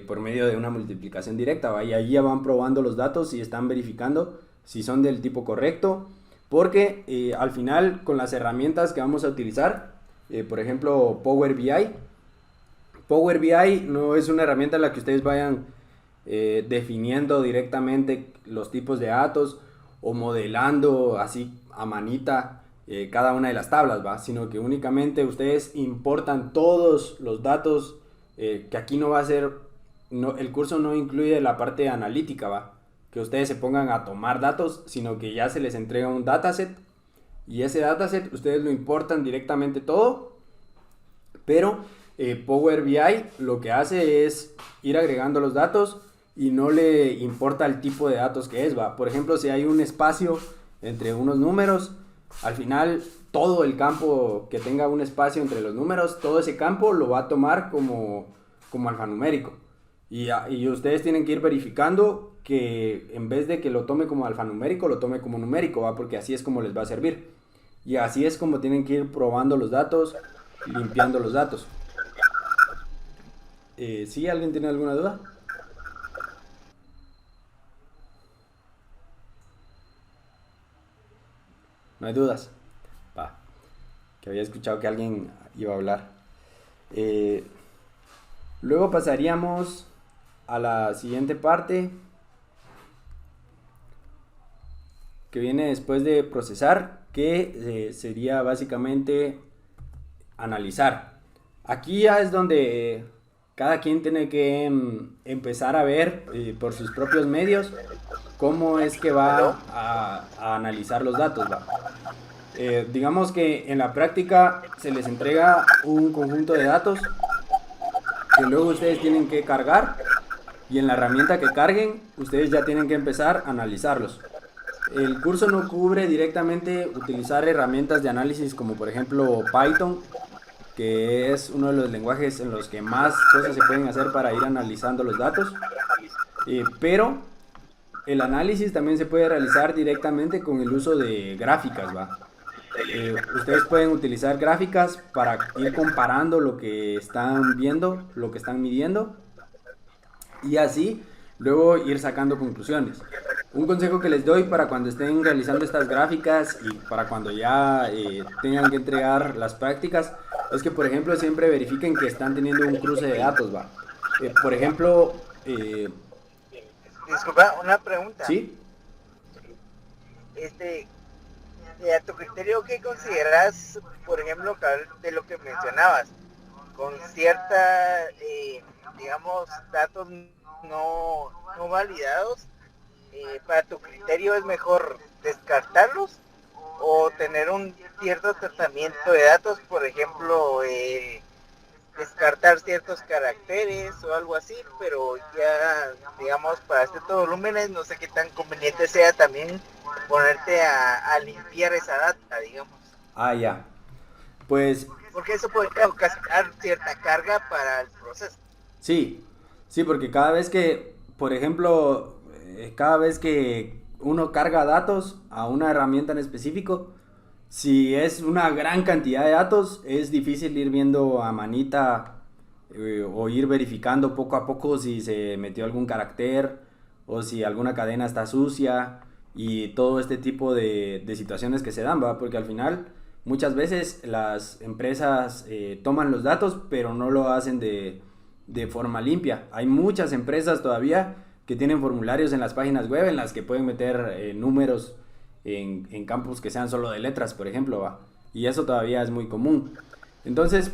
por medio de una multiplicación directa, ¿va? Y ahí ya van probando los datos y están verificando si son del tipo correcto, porque al final con las herramientas que vamos a utilizar, por ejemplo Power BI no es una herramienta en la que ustedes vayan definiendo directamente los tipos de datos o modelando así a manita cada una de las tablas, ¿va? Sino que únicamente ustedes importan todos los datos, que aquí no va a ser, no, el curso no incluye la parte analítica, ¿va? Que ustedes se pongan a tomar datos, sino que ya se les entrega un dataset y ese dataset ustedes lo importan directamente todo, pero Power BI lo que hace es ir agregando los datos y no le importa el tipo de datos que es, ¿va? Por ejemplo, si hay un espacio entre unos números, al final todo el campo que tenga un espacio entre los números, todo ese campo lo va a tomar como alfanumérico. Y ustedes tienen que ir verificando que en vez de que lo tome como alfanumérico, lo tome como numérico, ¿va? Porque así es como les va a servir. Y así es como tienen que ir probando los datos, limpiando los datos. ¿Sí? ¿Alguien tiene alguna duda? No hay dudas. Va. Que había escuchado que alguien iba a hablar. Luego pasaríamos a la siguiente parte, que viene después de procesar, que sería básicamente analizar. Aquí ya es donde cada quien tiene que empezar a ver por sus propios medios cómo es que va a analizar los datos, ¿va? Digamos que en la práctica se les entrega un conjunto de datos que luego ustedes tienen que cargar, y en la herramienta que carguen ustedes ya tienen que empezar a analizarlos. El curso no cubre directamente utilizar herramientas de análisis como por ejemplo Python, que es uno de los lenguajes en los que más cosas se pueden hacer para ir analizando los datos, pero el análisis también se puede realizar directamente con el uso de gráficas, ¿va? Ustedes pueden utilizar gráficas para ir comparando lo que están viendo, lo que están midiendo, y así luego ir sacando conclusiones. Un consejo que les doy para cuando estén realizando estas gráficas y para cuando ya tengan que entregar las prácticas es que, por ejemplo, siempre verifiquen que están teniendo un cruce de datos, ¿va? Por ejemplo... Disculpa, una pregunta. ¿Sí? A tu criterio, ¿qué consideras, por ejemplo, de lo que mencionabas? Con cierta, digamos, datos no validados, para tu criterio es mejor descartarlos o tener un cierto tratamiento de datos, por ejemplo, descartar ciertos caracteres o algo así, pero ya, digamos, para ciertos volúmenes, no sé qué tan conveniente sea también ponerte a limpiar esa data, digamos. Ah, ya. Pues... porque eso puede ocasionar cierta carga para el proceso. Sí, sí, porque cada vez que, por ejemplo, cada vez que uno carga datos a una herramienta en específico, si es una gran cantidad de datos, es difícil ir viendo a manita o ir verificando poco a poco si se metió algún carácter o si alguna cadena está sucia y todo este tipo de situaciones que se dan, ¿va? Porque al final muchas veces las empresas toman los datos pero no lo hacen de forma limpia. Hay muchas empresas todavía que tienen formularios en las páginas web en las que pueden meter números en campos que sean solo de letras, por ejemplo, ¿va? Y eso todavía es muy común. Entonces...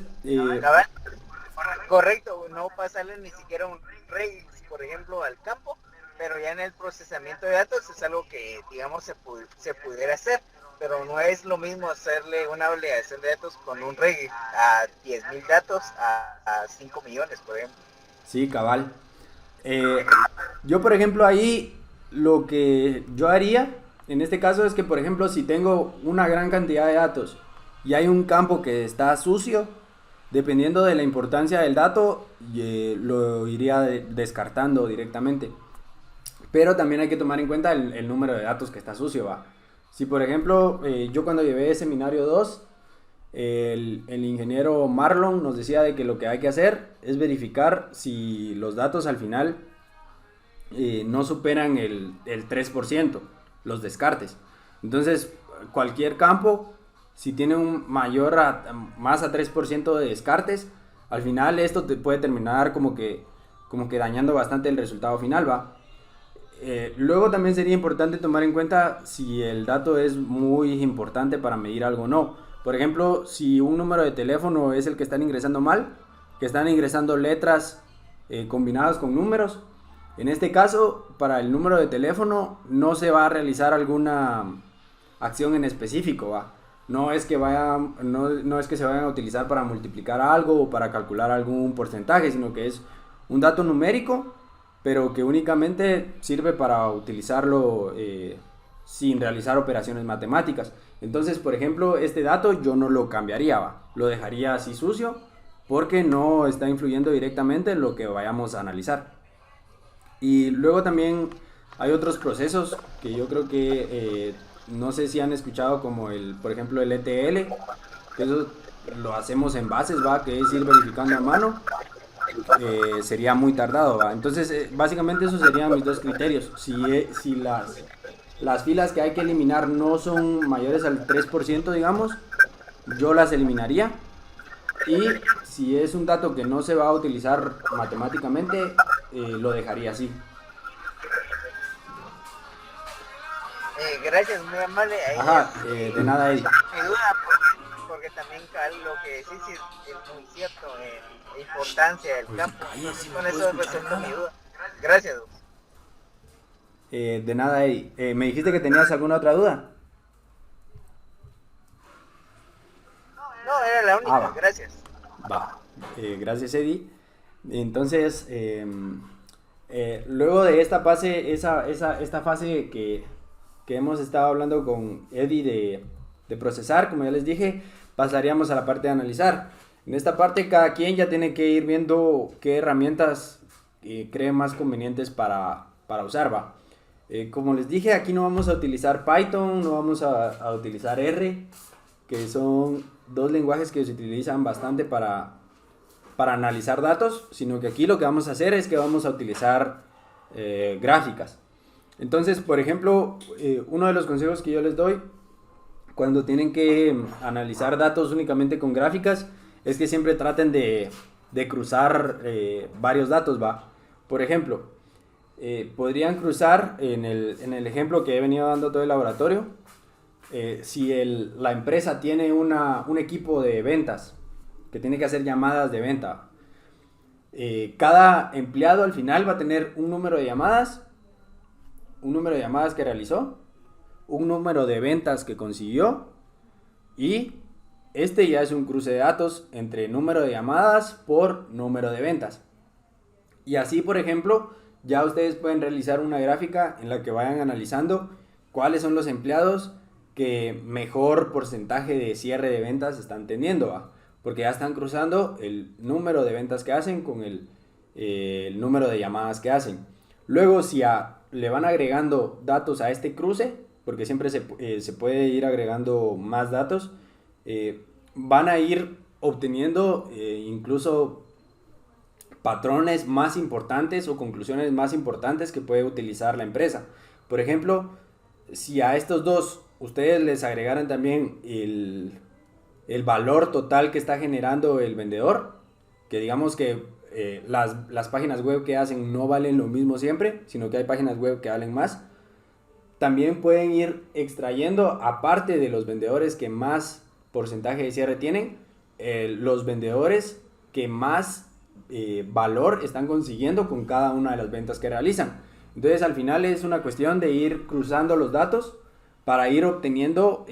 correcto, no pasarle ni siquiera un regex, por ejemplo, al campo, pero ya en el procesamiento de datos es algo que, digamos, se pudiera hacer, pero no es lo mismo hacerle una validación de datos con un regex a 10.000 datos a 5 millones, por ejemplo. Sí, cabal. Yo, por ejemplo, ahí lo que yo haría en este caso es que, por ejemplo, si tengo una gran cantidad de datos y hay un campo que está sucio, dependiendo de la importancia del dato, lo iría descartando directamente. Pero también hay que tomar en cuenta el número de datos que está sucio, ¿va? Si por ejemplo, yo cuando llevé seminario 2, el ingeniero Marlon nos decía de que lo que hay que hacer es verificar si los datos al final no superan el 3%, los descartes. Entonces, cualquier campo, si tiene un más a 3% de descartes, al final esto te puede terminar como que dañando bastante el resultado final, ¿va? Luego también sería importante tomar en cuenta si el dato es muy importante para medir algo o no. Por ejemplo, si un número de teléfono es el que están ingresando mal, que están ingresando letras combinadas con números, en este caso, para el número de teléfono no se va a realizar alguna acción en específico, ¿va? No es que se vayan a utilizar para multiplicar algo o para calcular algún porcentaje, sino que es un dato numérico, pero que únicamente sirve para utilizarlo sin realizar operaciones matemáticas. Entonces, por ejemplo, este dato yo no lo cambiaría, ¿va? Lo dejaría así sucio porque no está influyendo directamente en lo que vayamos a analizar. Y luego también hay otros procesos que yo creo que no sé si han escuchado, como por ejemplo el ETL, que eso lo hacemos en bases, ¿va? Que es ir verificando a mano. Sería muy tardado, ¿va? Entonces básicamente esos serían mis dos criterios. Si las filas que hay que eliminar no son mayores al 3%, digamos, yo las eliminaría. Y si es un dato que no se va a utilizar matemáticamente, lo dejaría así. Gracias, muy amable. Ahí Ajá, de nada, Eddie. mi duda, porque también lo que decís es muy cierto, la importancia del campo. Entonces, con eso resuelto mi duda. Gracias. De nada, Eddie. ¿Me dijiste que tenías alguna otra duda? No, era la única, va. gracias. Va, gracias, Eddie. Entonces, luego de esta fase, esta fase que hemos estado hablando con Eddie de procesar, como ya les dije, pasaríamos a la parte de analizar. En esta parte cada quien ya tiene que ir viendo qué herramientas cree más convenientes para usar, ¿va? Como les dije, aquí no vamos a utilizar Python, no vamos a utilizar R, que son dos lenguajes que se utilizan bastante para analizar datos, sino que aquí lo que vamos a hacer es que vamos a utilizar gráficas. Entonces, por ejemplo, uno de los consejos que yo les doy cuando tienen que analizar datos únicamente con gráficas es que siempre traten de cruzar varios datos, ¿va? Por ejemplo, podrían cruzar en el ejemplo que he venido dando todo el laboratorio. Si la empresa tiene un equipo de ventas que tiene que hacer llamadas de venta, cada empleado al final va a tener un número de llamadas que realizó, un número de ventas que consiguió, y este ya es un cruce de datos entre número de llamadas por número de ventas. Y así, por ejemplo, ya ustedes pueden realizar una gráfica en la que vayan analizando cuáles son los empleados que mejor porcentaje de cierre de ventas están teniendo, ¿va? Porque ya están cruzando el número de ventas que hacen con el número de llamadas que hacen. Luego, si le van agregando datos a este cruce, porque siempre se puede ir agregando más datos, van a ir obteniendo incluso patrones más importantes o conclusiones más importantes que puede utilizar la empresa. Por ejemplo, si a estos dos ustedes les agregaran también el valor total que está generando el vendedor, que digamos que las páginas web que hacen no valen lo mismo siempre, sino que hay páginas web que valen más, también pueden ir extrayendo, aparte de los vendedores que más porcentaje de cierre tienen, los vendedores que más valor están consiguiendo con cada una de las ventas que realizan. Entonces al final es una cuestión de ir cruzando los datos para ir obteniendo,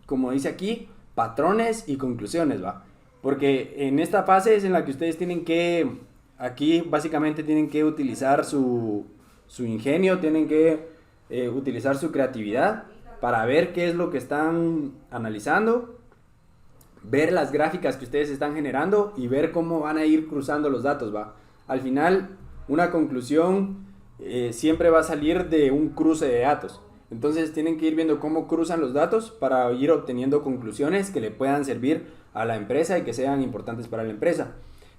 como dice aquí, patrones y conclusiones, ¿va? Porque en esta fase es en la que ustedes tienen que, aquí básicamente tienen que utilizar su ingenio, tienen que utilizar su creatividad para ver qué es lo que están analizando, ver las gráficas que ustedes están generando y ver cómo van a ir cruzando los datos, ¿va? Al final, una conclusión siempre va a salir de un cruce de datos. Entonces tienen que ir viendo cómo cruzan los datos para ir obteniendo conclusiones que le puedan servir a la empresa y que sean importantes para la empresa.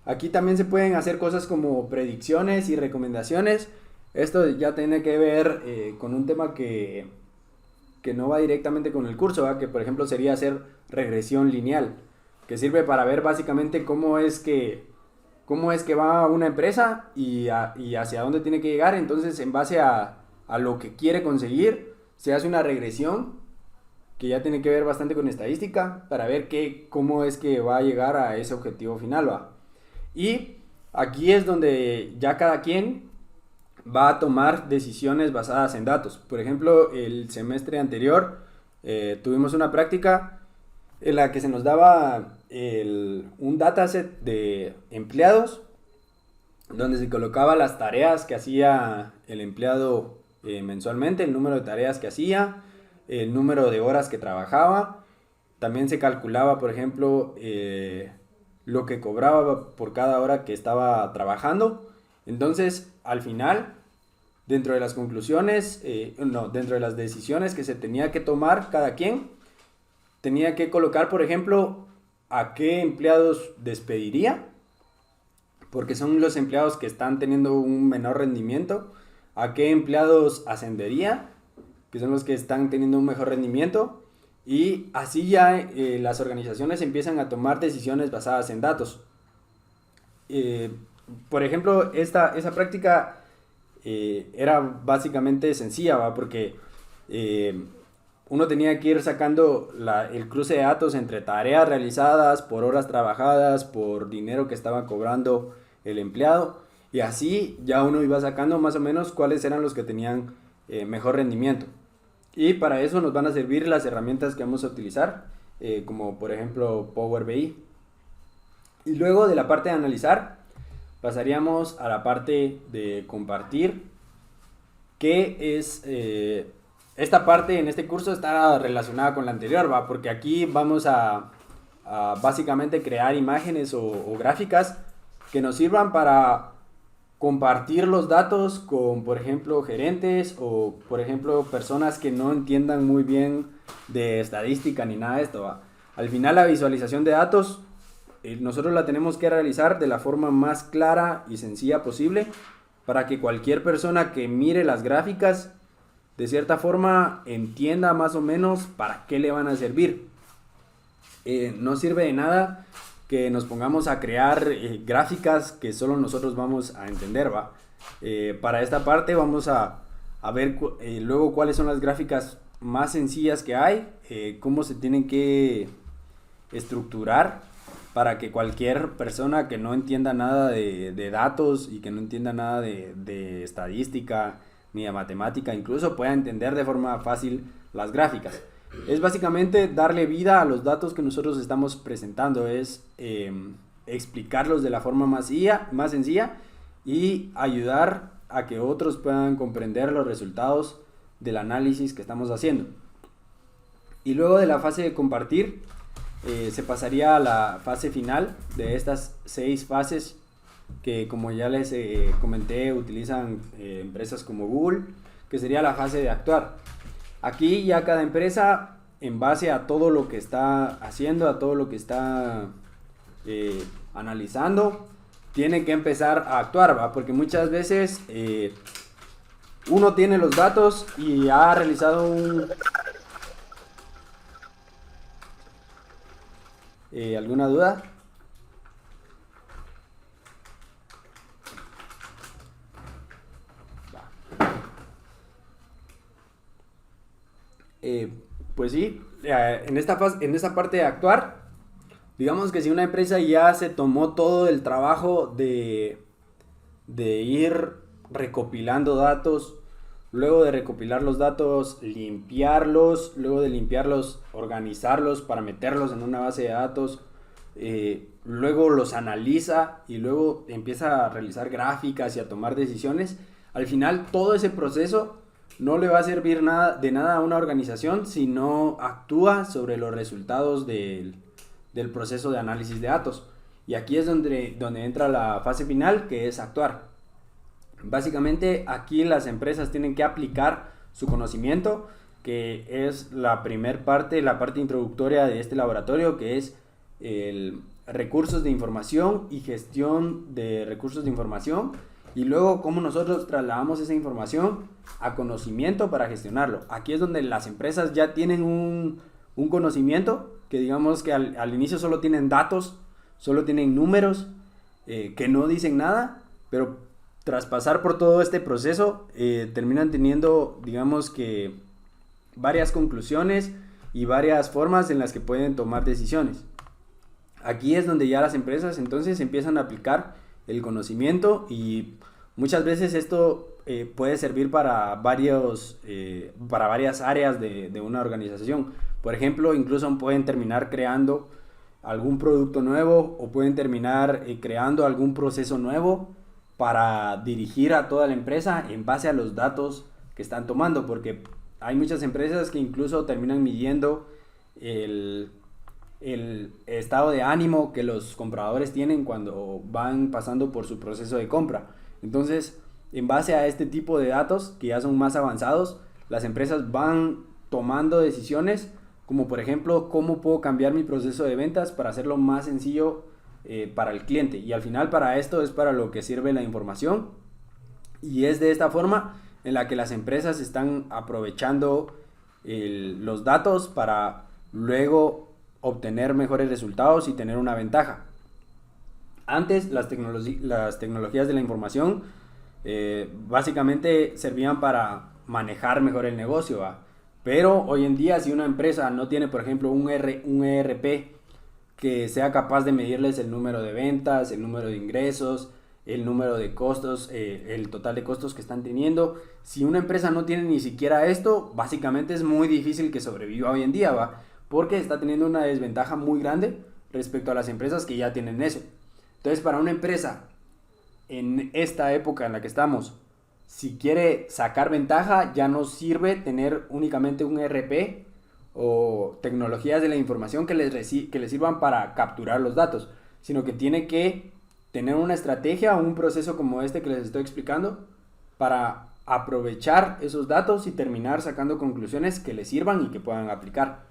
Aquí también se pueden hacer cosas como predicciones y recomendaciones. Esto ya tiene que ver con un tema que no va directamente con el curso, ¿va? Que por ejemplo sería hacer regresión lineal, que sirve para ver básicamente cómo es que va una empresa y hacia dónde tiene que llegar. Entonces, en base a lo que quiere conseguir, se hace una regresión que ya tiene que ver bastante con estadística para ver cómo es que va a llegar a ese objetivo final, ¿va? Y aquí es donde ya cada quien va a tomar decisiones basadas en datos. Por ejemplo, el semestre anterior tuvimos una práctica en la que se nos daba un dataset de empleados donde se colocaba las tareas que hacía el empleado mensualmente, el número de tareas que hacía, el número de horas que trabajaba. También se calculaba, por ejemplo, lo que cobraba por cada hora que estaba trabajando. Entonces, al final, dentro de las conclusiones, dentro de las decisiones que se tenía que tomar cada quien, tenía que colocar, por ejemplo, a qué empleados despediría, porque son los empleados que están teniendo un menor rendimiento, a qué empleados ascendería, que son los que están teniendo un mejor rendimiento, y así ya las organizaciones empiezan a tomar decisiones basadas en datos. Por ejemplo, esa práctica era básicamente sencilla, ¿va? Porque uno tenía que ir sacando el cruce de datos entre tareas realizadas, por horas trabajadas, por dinero que estaba cobrando el empleado, y así ya uno iba sacando más o menos cuáles eran los que tenían mejor rendimiento. Y para eso nos van a servir las herramientas que vamos a utilizar, como por ejemplo Power BI. Y luego de la parte de analizar, pasaríamos a la parte de compartir, que es... esta parte en este curso está relacionada con la anterior, ¿va? Porque aquí vamos a básicamente crear imágenes o gráficas que nos sirvan para compartir los datos con, por ejemplo, gerentes o, por ejemplo, personas que no entiendan muy bien de estadística ni nada de esto, ¿va? Al final, la visualización de datos nosotros la tenemos que realizar de la forma más clara y sencilla posible para que cualquier persona que mire las gráficas de cierta forma entienda más o menos para qué le van a servir. No sirve de nada que nos pongamos a crear gráficas que solo nosotros vamos a entender, ¿va? Para esta parte vamos a ver luego cuáles son las gráficas más sencillas que hay, cómo se tienen que estructurar para que cualquier persona que no entienda nada de datos y que no entienda nada de estadística ni de matemática incluso pueda entender de forma fácil las gráficas. Es básicamente darle vida a los datos que nosotros estamos presentando, es explicarlos de la forma más sencilla y ayudar a que otros puedan comprender los resultados del análisis que estamos haciendo. Y luego de la fase de compartir, se pasaría a la fase final de estas 6 fases que, como ya les comenté, utilizan empresas como Google, que sería la fase de actuar. Aquí ya cada empresa, en base a todo lo que está haciendo, a todo lo que está analizando, tiene que empezar a actuar, ¿va? Porque muchas veces uno tiene los datos y ha realizado ¿alguna duda? Pues sí, en esta parte de actuar, digamos que si una empresa ya se tomó todo el trabajo de ir recopilando datos, luego de recopilar los datos, limpiarlos, luego de limpiarlos, organizarlos para meterlos en una base de datos, luego los analiza y luego empieza a realizar gráficas y a tomar decisiones, al final todo ese proceso no le va a servir de nada a una organización si no actúa sobre los resultados de del proceso de análisis de datos. Y aquí es donde entra la fase final, que es actuar. Básicamente aquí las empresas tienen que aplicar su conocimiento, que es la primer parte, la parte introductoria de este laboratorio, que es el recursos de información y gestión de recursos de información, y luego cómo nosotros trasladamos esa información a conocimiento para gestionarlo. Aquí es donde las empresas ya tienen un conocimiento, que digamos que al inicio solo tienen datos, solo tienen números que no dicen nada, pero tras pasar por todo este proceso terminan teniendo, digamos que, varias conclusiones y varias formas en las que pueden tomar decisiones. Aquí es donde ya las empresas entonces empiezan a aplicar el conocimiento, y muchas veces esto puede servir para varias áreas de una organización. Por ejemplo, incluso pueden terminar creando algún producto nuevo, o pueden terminar creando algún proceso nuevo para dirigir a toda la empresa en base a los datos que están tomando, porque hay muchas empresas que incluso terminan midiendo el estado de ánimo que los compradores tienen cuando van pasando por su proceso de compra. Entonces, en base a este tipo de datos que ya son más avanzados, las empresas van tomando decisiones, como por ejemplo, cómo puedo cambiar mi proceso de ventas para hacerlo más sencillo para el cliente. Y al final, para esto es para lo que sirve la información, y es de esta forma en la que las empresas están aprovechando los datos para luego obtener mejores resultados y tener una ventaja. Antes las tecnologías de la información básicamente servían para manejar mejor el negocio, ¿va? Pero hoy en día, si una empresa no tiene, por ejemplo, un ERP que sea capaz de medirles el número de ventas, el número de ingresos, el número de costos, el total de costos que están teniendo, si una empresa no tiene ni siquiera esto, básicamente es muy difícil que sobreviva hoy en día, ¿va? Porque está teniendo una desventaja muy grande respecto a las empresas que ya tienen eso. Entonces, para una empresa en esta época en la que estamos, si quiere sacar ventaja, ya no sirve tener únicamente un ERP o tecnologías de la información que les sirvan para capturar los datos, sino que tiene que tener una estrategia o un proceso como este que les estoy explicando para aprovechar esos datos y terminar sacando conclusiones que les sirvan y que puedan aplicar.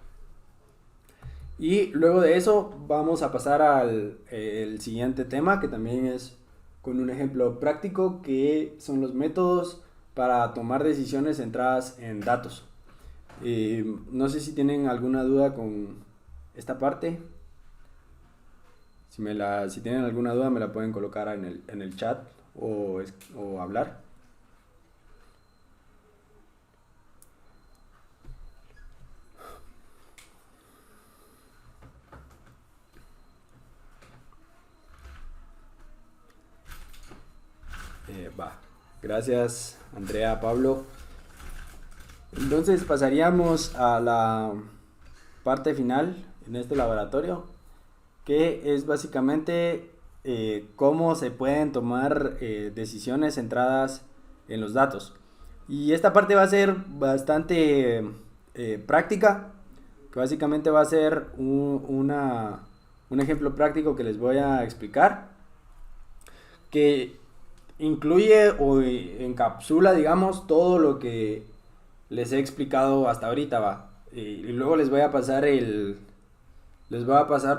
Y luego de eso vamos a pasar al siguiente tema, que también es con un ejemplo práctico, que son los métodos para tomar decisiones centradas en datos. No sé si tienen alguna duda con esta parte. Si tienen alguna duda me la pueden colocar en el chat o hablar. Gracias, Andrea, Pablo. Entonces pasaríamos a la parte final en este laboratorio, que es básicamente cómo se pueden tomar decisiones centradas en los datos. Y esta parte va a ser bastante práctica, que básicamente va a ser un ejemplo práctico que les voy a explicar, que incluye o encapsula, digamos, todo lo que les he explicado hasta ahorita, va. Y luego les voy a pasar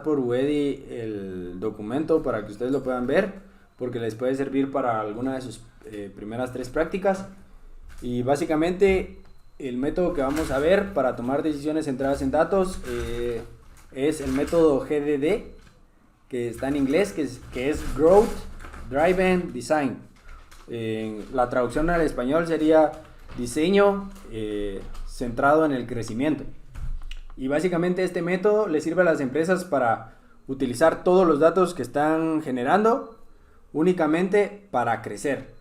por UEDI el documento para que ustedes lo puedan ver, porque les puede servir para alguna de sus primeras 3 prácticas. Y básicamente el método que vamos a ver para tomar decisiones centradas en datos es el método GDD, que está en inglés, que es Growth Driven Design. La traducción al español sería diseño centrado en el crecimiento. Y básicamente este método le sirve a las empresas para utilizar todos los datos que están generando únicamente para crecer.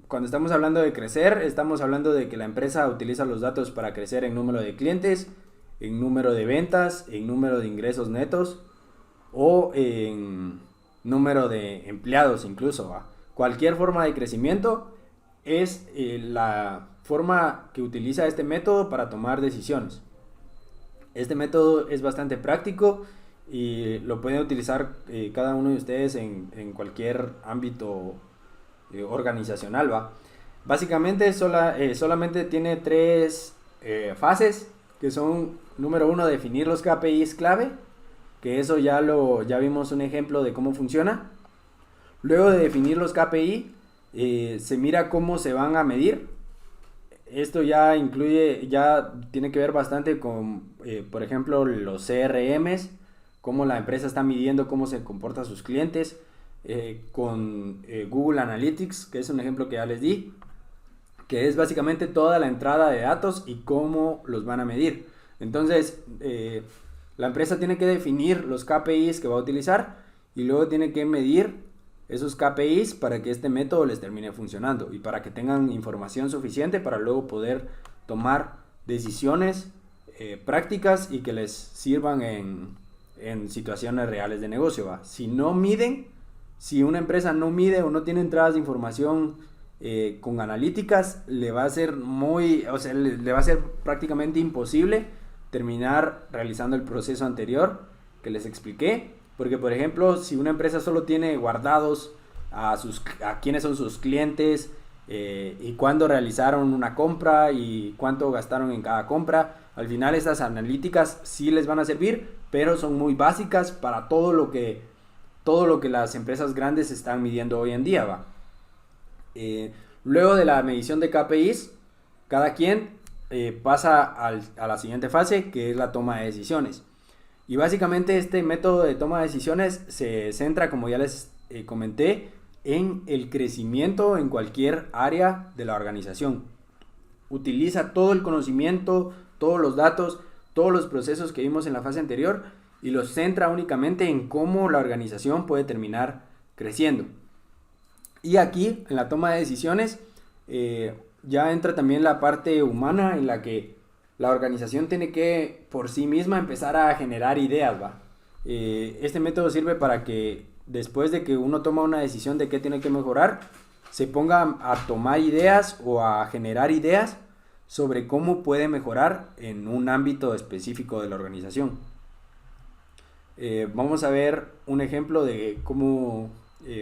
Cuando estamos hablando de crecer, estamos hablando de que la empresa utiliza los datos para crecer en número de clientes, en número de ventas, en número de ingresos netos o en número de empleados incluso, ¿va? Cualquier forma de crecimiento es la forma que utiliza este método para tomar decisiones. Este método es bastante práctico y lo pueden utilizar cada uno de ustedes en cualquier ámbito organizacional, ¿va? Básicamente solamente tiene 3 fases, que son, número 1, definir los KPIs clave, que eso ya vimos un ejemplo de cómo funciona. Luego de definir los KPI, se mira cómo se van a medir. Esto ya tiene que ver bastante con, por ejemplo, los CRMs, cómo la empresa está midiendo cómo se comportan sus clientes, con Google Analytics, que es un ejemplo que ya les di, que es básicamente toda la entrada de datos y cómo los van a medir. Entonces, la empresa tiene que definir los KPIs que va a utilizar y luego tiene que medir esos KPIs para que este método les termine funcionando y para que tengan información suficiente para luego poder tomar decisiones prácticas y que les sirvan en situaciones reales de negocio, ¿va? Si una empresa no mide o no tiene entradas de información con analíticas, le va a ser prácticamente imposible terminar realizando el proceso anterior que les expliqué. Porque, por ejemplo, si una empresa solo tiene guardados a quiénes son sus clientes y cuándo realizaron una compra y cuánto gastaron en cada compra, al final estas analíticas sí les van a servir, pero son muy básicas para todo lo que las empresas grandes están midiendo hoy en día, ¿va? Luego de la medición de KPIs, cada quien pasa a la siguiente fase, que es la toma de decisiones. Y básicamente este método de toma de decisiones se centra, como ya les comenté, en el crecimiento en cualquier área de la organización. Utiliza todo el conocimiento, todos los datos, todos los procesos que vimos en la fase anterior y los centra únicamente en cómo la organización puede terminar creciendo. Y aquí, en la toma de decisiones, ya entra también la parte humana en la que la organización tiene que por sí misma empezar a generar ideas, ¿va? Este método sirve para que después de que uno toma una decisión de qué tiene que mejorar, se ponga a tomar ideas o a generar ideas sobre cómo puede mejorar en un ámbito específico de la organización. Vamos a ver un ejemplo de cómo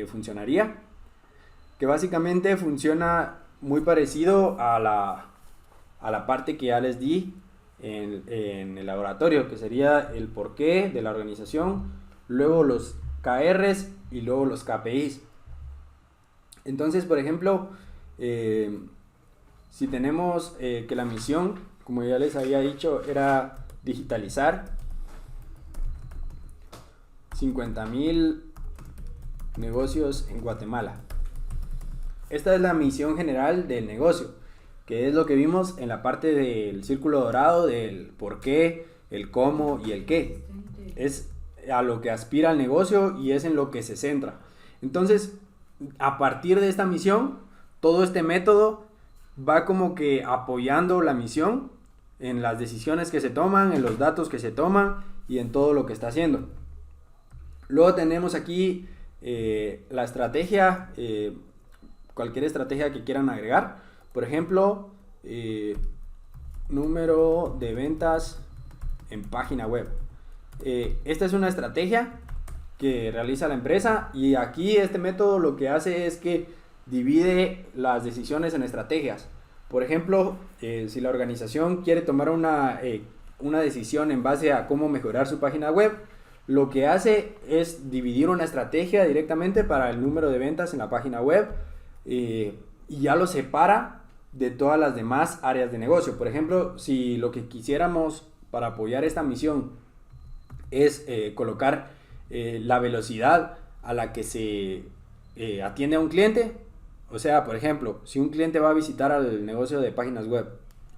funcionaría, que básicamente funciona muy parecido a la parte que ya les di en el laboratorio, que sería el porqué de la organización, luego los KRs y luego los KPIs. Entonces, por ejemplo, si tenemos que la misión, como ya les había dicho, era digitalizar 50,000 negocios en Guatemala. Esta es la misión general del negocio, que es lo que vimos en la parte del círculo dorado, del por qué, el cómo y el qué. Es a lo que aspira el negocio y es en lo que se centra. Entonces, a partir de esta misión, todo este método va como que apoyando la misión en las decisiones que se toman, en los datos que se toman y en todo lo que está haciendo. Luego tenemos aquí la estrategia, cualquier estrategia que quieran agregar. Por ejemplo, número de ventas en página web. Esta es una estrategia que realiza la empresa y aquí este método lo que hace es que divide las decisiones en estrategias. Por ejemplo, si la organización quiere tomar una decisión en base a cómo mejorar su página web, lo que hace es dividir una estrategia directamente para el número de ventas en la página web y ya lo separa de todas las demás áreas de negocio. Por ejemplo, si lo que quisiéramos para apoyar esta misión es colocar la velocidad a la que se atiende a un cliente, o sea, por ejemplo, si un cliente va a visitar al negocio de páginas web,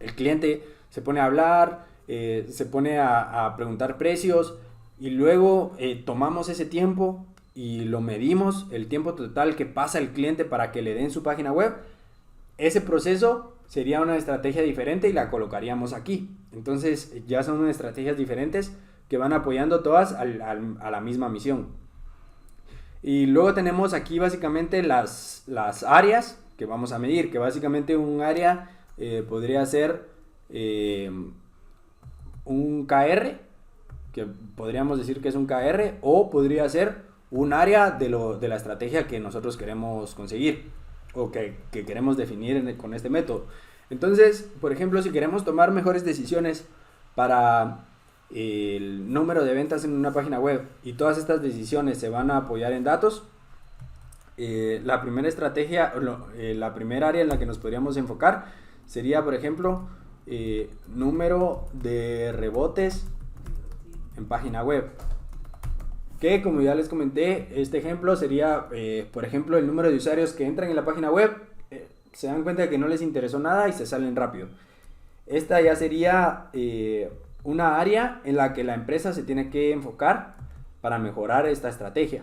el cliente se pone a hablar, se pone a preguntar precios y luego tomamos ese tiempo y lo medimos, el tiempo total que pasa el cliente para que le den su página web. Ese proceso sería una estrategia diferente y la colocaríamos aquí. Entonces ya son estrategias diferentes que van apoyando todas a la misma misión. Y luego tenemos aquí básicamente las áreas que vamos a medir, que básicamente un área podría ser un KR, que podríamos decir que es un KR, o podría ser un área de la estrategia que nosotros queremos conseguir o que queremos definir con este método. Entonces, por ejemplo, si queremos tomar mejores decisiones para el número de ventas en una página web y todas estas decisiones se van a apoyar en datos, la primera estrategia, la primera área en la que nos podríamos enfocar sería, por ejemplo, número de rebotes en página web. Que, como ya les comenté, este ejemplo sería, por ejemplo, el número de usuarios que entran en la página web, se dan cuenta de que no les interesó nada y se salen rápido. Esta ya sería una área en la que la empresa se tiene que enfocar para mejorar esta estrategia.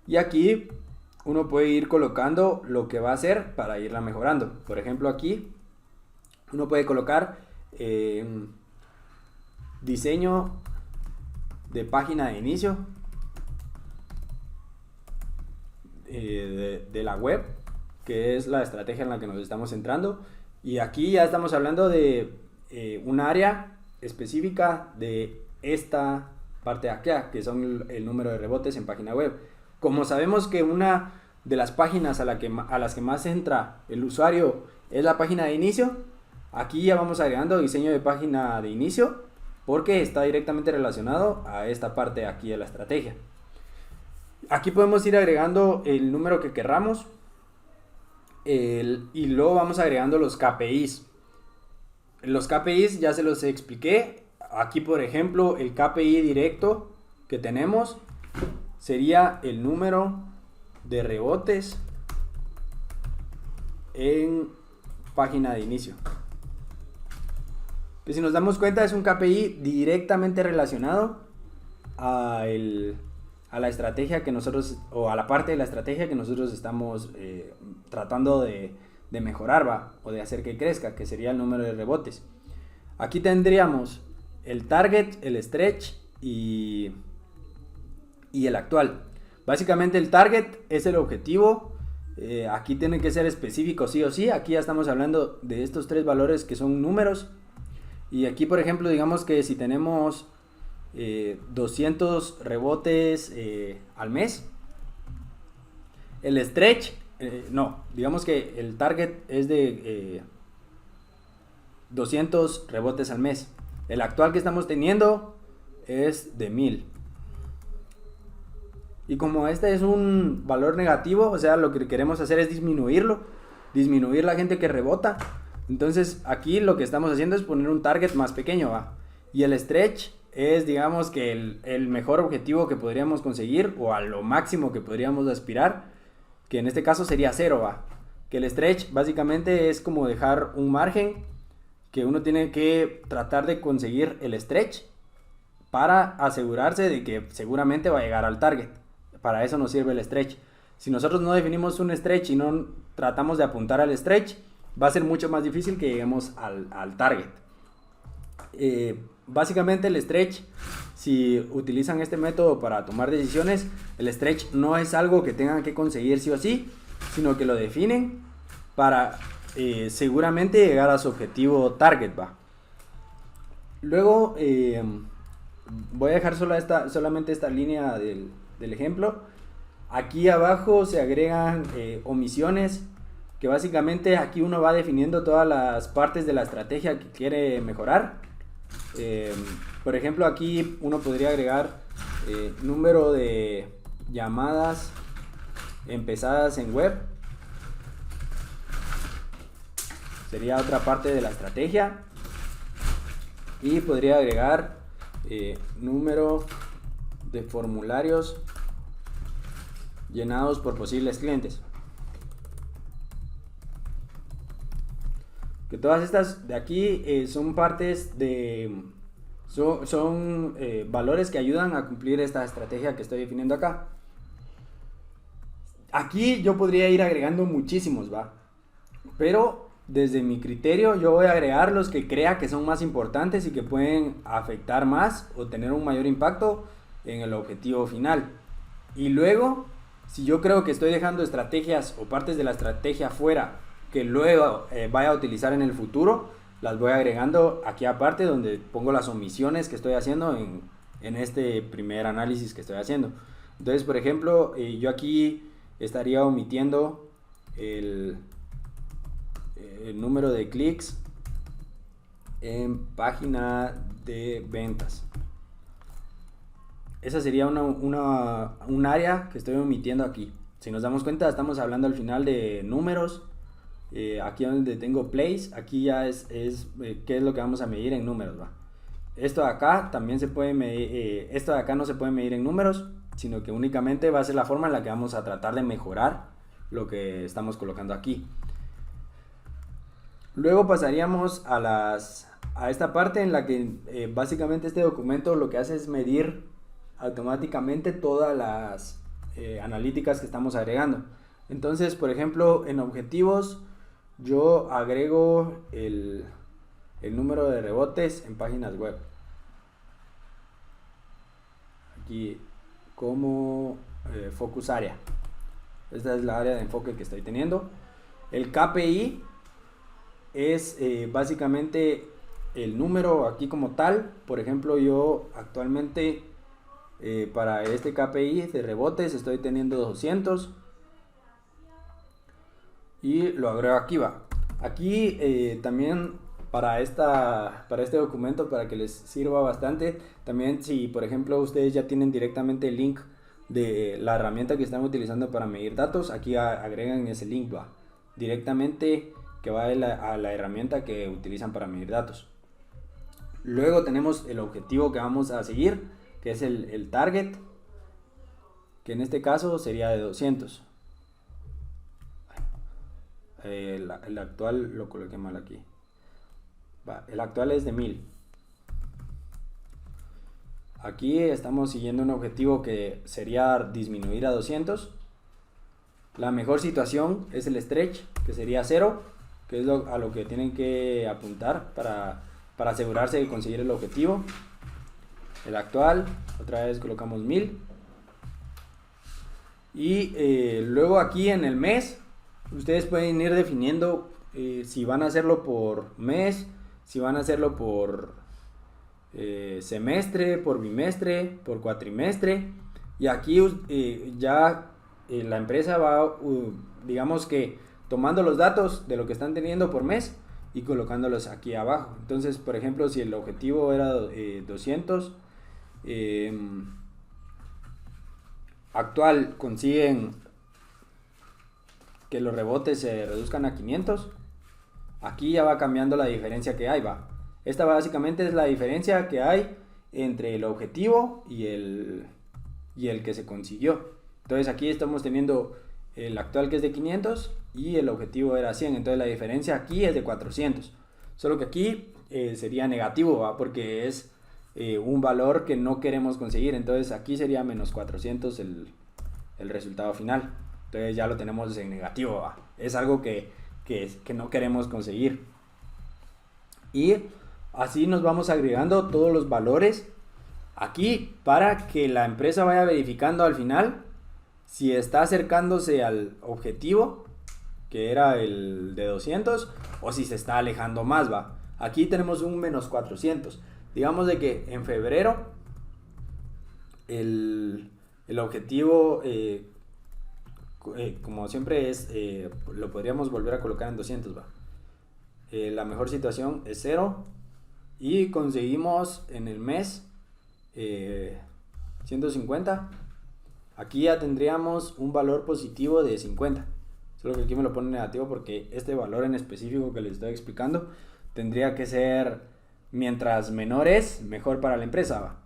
Y aquí uno puede ir colocando lo que va a hacer para irla mejorando. Por ejemplo, aquí uno puede colocar diseño de página de inicio de la web, que es la estrategia en la que nos estamos centrando. Y aquí ya estamos hablando de un área específica de esta parte de acá, que son el número de rebotes en página web. Como sabemos que una de las páginas a las que más entra el usuario es la página de inicio, aquí ya vamos agregando diseño de página de inicio, porque está directamente relacionado a esta parte de aquí de la estrategia. Aquí podemos ir agregando el número que querramos y luego vamos agregando los KPIs. Los KPIs ya se los expliqué. Aquí, por ejemplo, el KPI directo que tenemos sería el número de rebotes en página de inicio. Que si nos damos cuenta es un KPI directamente relacionado a la estrategia que nosotros, o a la parte de la estrategia que nosotros estamos tratando de mejorar, ¿va? O de hacer que crezca, que sería el número de rebotes. Aquí tendríamos el target, el stretch y el actual. Básicamente el target es el objetivo. Aquí tiene que ser específico sí o sí. Aquí ya estamos hablando de estos tres valores que son números. Y aquí, por ejemplo, digamos que si tenemos 200 rebotes al mes, el stretch, digamos que el target es de 200 rebotes al mes. El actual que estamos teniendo es de 1000. Y como este es un valor negativo, o sea, lo que queremos hacer es disminuir la gente que rebota. Entonces aquí lo que estamos haciendo es poner un target más pequeño, ¿va? Y el stretch es, digamos, que el mejor objetivo que podríamos conseguir, o a lo máximo que podríamos aspirar, que en este caso sería 0, ¿va? Que el stretch básicamente es como dejar un margen que uno tiene que tratar de conseguir el stretch para asegurarse de que seguramente va a llegar al target. Para eso nos sirve el stretch. Si nosotros no definimos un stretch y no tratamos de apuntar al stretch, va a ser mucho más difícil que lleguemos al target. Básicamente el stretch, si utilizan este método para tomar decisiones, el stretch no es algo que tengan que conseguir sí o sí, sino que lo definen para seguramente llegar a su objetivo target, ¿va? Luego voy a dejar solamente esta línea del ejemplo. Aquí abajo se agregan omisiones, que básicamente aquí uno va definiendo todas las partes de la estrategia que quiere mejorar. Por ejemplo, aquí uno podría agregar número de llamadas empezadas en web. Sería otra parte de la estrategia. Y podría agregar número de formularios llenados por posibles clientes. Que todas estas de aquí son partes de... Son valores que ayudan a cumplir esta estrategia que estoy definiendo acá. Aquí yo podría ir agregando muchísimos, ¿va? Pero desde mi criterio yo voy a agregar los que crea que son más importantes y que pueden afectar más o tener un mayor impacto en el objetivo final. Y luego, si yo creo que estoy dejando estrategias o partes de la estrategia fuera que luego vaya a utilizar en el futuro, las voy agregando aquí aparte donde pongo las omisiones que estoy haciendo en este primer análisis que estoy haciendo. Entonces, por ejemplo, yo aquí estaría omitiendo el número de clics en página de ventas. Esa sería un área que estoy omitiendo aquí. Si nos damos cuenta, estamos hablando al final de números. Aquí donde tengo place, aquí ya es qué es lo que vamos a medir en números, ¿va? Esto de acá también se puede medir, esto de acá no se puede medir en números, sino que únicamente va a ser la forma en la que vamos a tratar de mejorar lo que estamos colocando aquí. Luego pasaríamos a esta parte en la que básicamente este documento lo que hace es medir automáticamente todas las analíticas que estamos agregando. Entonces, por ejemplo, en objetivos yo agrego el número de rebotes en páginas web. Aquí como focus area. Esta es la área de enfoque que estoy teniendo. El KPI es básicamente el número aquí como tal. Por ejemplo, yo actualmente para este KPI de rebotes estoy teniendo 200 y lo agrego aquí, va. Aquí también para este documento, para que les sirva bastante, también si por ejemplo ustedes ya tienen directamente el link de la herramienta que están utilizando para medir datos, aquí agregan ese link, va, directamente que va a la herramienta que utilizan para medir datos. Luego tenemos el objetivo que vamos a seguir, que es el target, que en este caso sería de 200. El actual lo coloqué mal aquí. El actual es de 1000. Aquí estamos siguiendo un objetivo que sería disminuir a 200. La mejor situación es el stretch, que sería 0, que es a lo que tienen que apuntar para asegurarse de conseguir el objetivo. El actual, otra vez colocamos 1000. Y luego aquí en el mes, ustedes pueden ir definiendo si van a hacerlo por mes, si van a hacerlo por semestre, por bimestre, por cuatrimestre. Y aquí ya la empresa va, digamos que tomando los datos de lo que están teniendo por mes y colocándolos aquí abajo. Entonces, por ejemplo, si el objetivo era 200, actual consiguen que los rebotes se reduzcan a 500, aquí ya va cambiando la diferencia que hay, va. Esta básicamente es la diferencia que hay entre el objetivo y el que se consiguió. Entonces aquí estamos teniendo el actual que es de 500 y el objetivo era 100, entonces la diferencia aquí es de 400. Solo que aquí sería negativo, ¿va? Porque es un valor que no queremos conseguir, entonces aquí sería menos 400 el resultado final. Entonces ya lo tenemos en negativo, ¿va? Es algo que no queremos conseguir. Y así nos vamos agregando todos los valores aquí para que la empresa vaya verificando al final si está acercándose al objetivo, que era el de 200, o si se está alejando más, va. Aquí tenemos un menos 400. Digamos de que en febrero el objetivo, como siempre es, lo podríamos volver a colocar en 200, va. La mejor situación es 0 y conseguimos en el mes 150. Aquí ya tendríamos un valor positivo de 50. Solo que aquí me lo pone negativo porque este valor en específico que les estoy explicando tendría que ser, mientras menor es, mejor para la empresa, ¿va?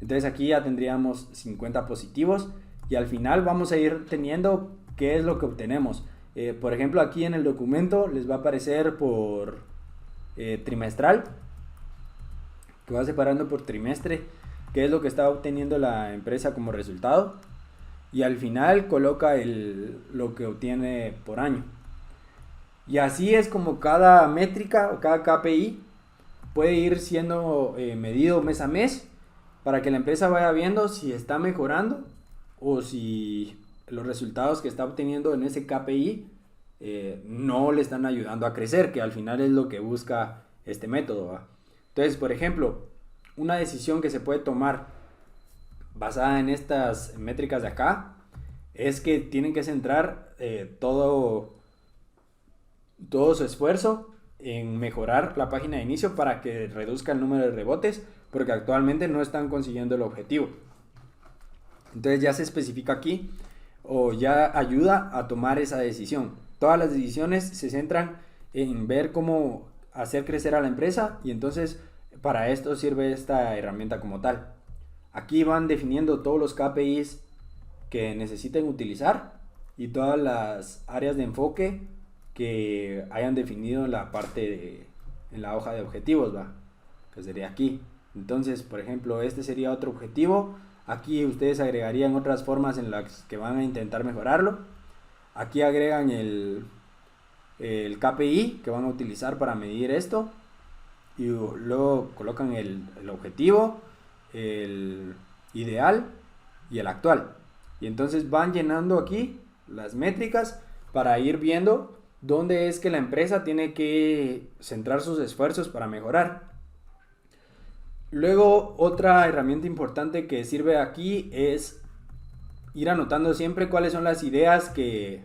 Entonces aquí ya tendríamos 50 positivos y al final vamos a ir teniendo qué es lo que obtenemos. Por ejemplo, aquí en el documento les va a aparecer por trimestral, que va separando por trimestre qué es lo que está obteniendo la empresa como resultado, y al final coloca lo que obtiene por año. Y así es como cada métrica o cada KPI puede ir siendo medido mes a mes para que la empresa vaya viendo si está mejorando o si los resultados que está obteniendo en ese KPI no le están ayudando a crecer, que al final es lo que busca este método, ¿va? Entonces, por ejemplo, una decisión que se puede tomar basada en estas métricas de acá es que tienen que centrar todo su esfuerzo en mejorar la página de inicio para que reduzca el número de rebotes, porque actualmente no están consiguiendo el objetivo. Entonces ya se especifica aquí o ya ayuda a tomar esa decisión. Todas las decisiones se centran en ver cómo hacer crecer a la empresa, y entonces para esto sirve esta herramienta como tal. Aquí van definiendo todos los KPIs que necesiten utilizar y todas las áreas de enfoque que hayan definido en la parte en la hoja de objetivos, ¿va? Que sería aquí. Entonces, por ejemplo, este sería otro objetivo. Aquí ustedes agregarían otras formas en las que van a intentar mejorarlo. Aquí agregan el KPI que van a utilizar para medir esto, y luego colocan el objetivo, el ideal y el actual. Y entonces van llenando aquí las métricas para ir viendo dónde es que la empresa tiene que centrar sus esfuerzos para mejorar. Luego, otra herramienta importante que sirve aquí es ir anotando siempre cuáles son las ideas que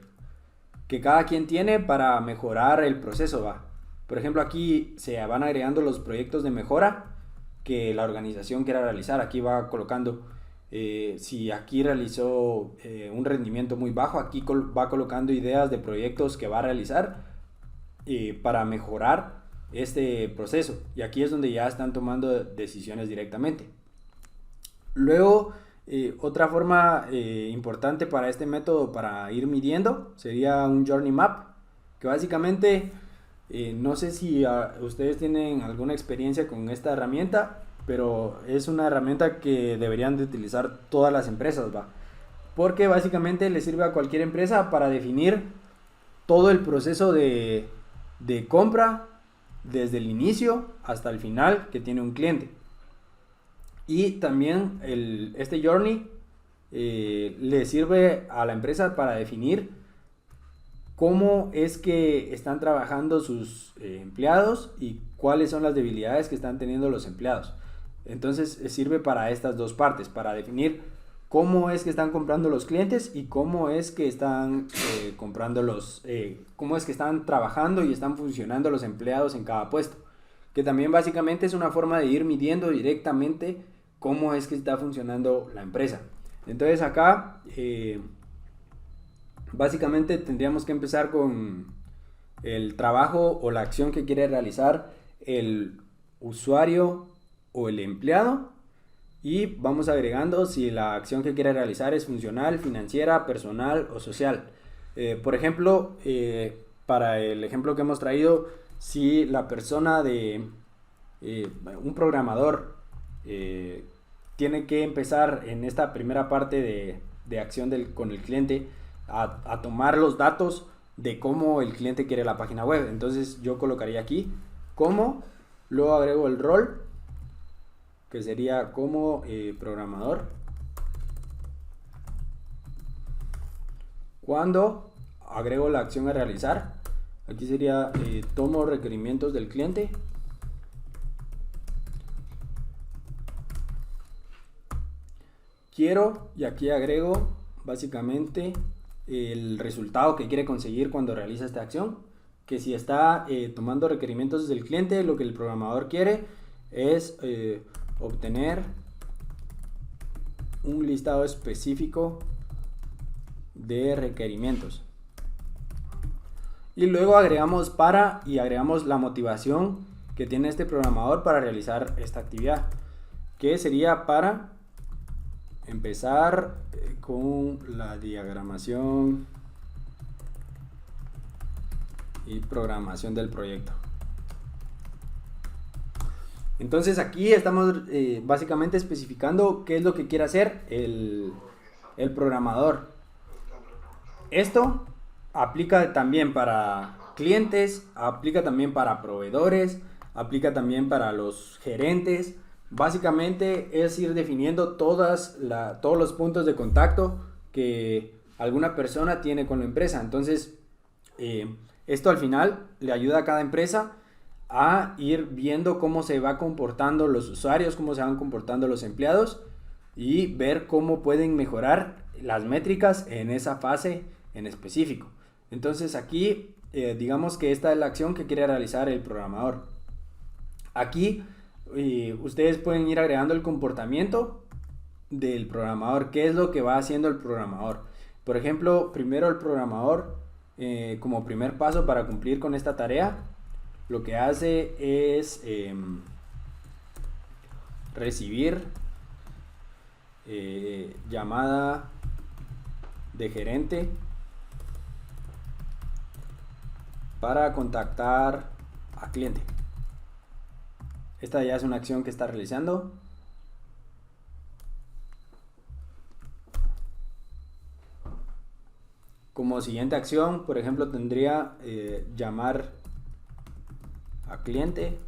cada quien tiene para mejorar el proceso, ¿va? Por ejemplo, aquí se van agregando los proyectos de mejora que la organización quiera realizar. Aquí va colocando, si aquí realizó un rendimiento muy bajo, aquí va colocando ideas de proyectos que va a realizar para mejorar este proceso. Y aquí es donde ya están tomando decisiones directamente. Luego, otra forma importante para este método para ir midiendo sería un Journey Map, que básicamente no sé si ustedes tienen alguna experiencia con esta herramienta, pero es una herramienta que deberían de utilizar todas las empresas, ¿va? Porque básicamente le sirve a cualquier empresa para definir todo el proceso de compra desde el inicio hasta el final que tiene un cliente. Y también este Journey le sirve a la empresa para definir cómo es que están trabajando sus empleados y cuáles son las debilidades que están teniendo los empleados. Entonces sirve para estas dos partes, para definir cómo es que están comprando los clientes y cómo es que están cómo es que están trabajando y están funcionando los empleados en cada puesto. Que también básicamente es una forma de ir midiendo directamente cómo es que está funcionando la empresa. Entonces acá básicamente tendríamos que empezar con el trabajo o la acción que quiere realizar el usuario o el empleado, y vamos agregando si la acción que quiere realizar es funcional, financiera, personal o social. Por ejemplo, para el ejemplo que hemos traído, si la persona un programador tiene que empezar en esta primera parte de acción con el cliente a tomar los datos de cómo el cliente quiere la página web. Entonces yo colocaría aquí cómo, luego agrego el rol, que sería como programador. Cuando agrego la acción a realizar, aquí sería tomo requerimientos del cliente. Quiero, y aquí agrego básicamente el resultado que quiere conseguir cuando realiza esta acción, que si está tomando requerimientos del cliente, lo que el programador quiere es obtener un listado específico de requerimientos. Y luego agregamos la motivación que tiene este programador para realizar esta actividad, que sería para empezar con la diagramación y programación del proyecto. Entonces aquí estamos básicamente especificando qué es lo que quiere hacer el programador. Esto aplica también para clientes, aplica también para proveedores, aplica también para los gerentes. Básicamente es ir definiendo todos los puntos de contacto que alguna persona tiene con la empresa. Entonces esto al final le ayuda a cada empresa a ir viendo cómo se va comportando los usuarios, cómo se van comportando los empleados y ver cómo pueden mejorar las métricas en esa fase en específico. Entonces aquí digamos que esta es la acción que quiere realizar el programador. Aquí ustedes pueden ir agregando el comportamiento del programador, qué es lo que va haciendo el programador. Por ejemplo, primero el programador, como primer paso para cumplir con esta tarea, lo que hace es recibir llamada de gerente para contactar a cliente. Esta ya es una acción que está realizando. Como siguiente acción, por ejemplo, tendría llamar a cliente.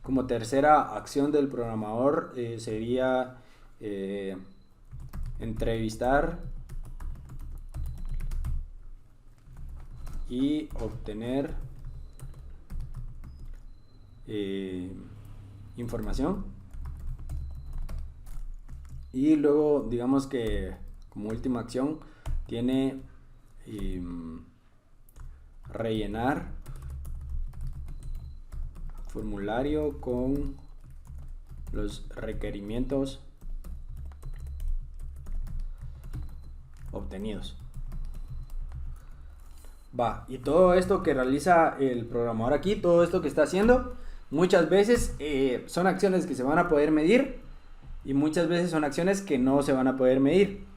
Como tercera acción del programador sería entrevistar y obtener información. Y luego digamos que como última acción tiene rellenar formulario con los requerimientos obtenidos. Y todo esto que realiza el programador aquí, todo esto que está haciendo, muchas veces son acciones que se van a poder medir y muchas veces son acciones que no se van a poder medir.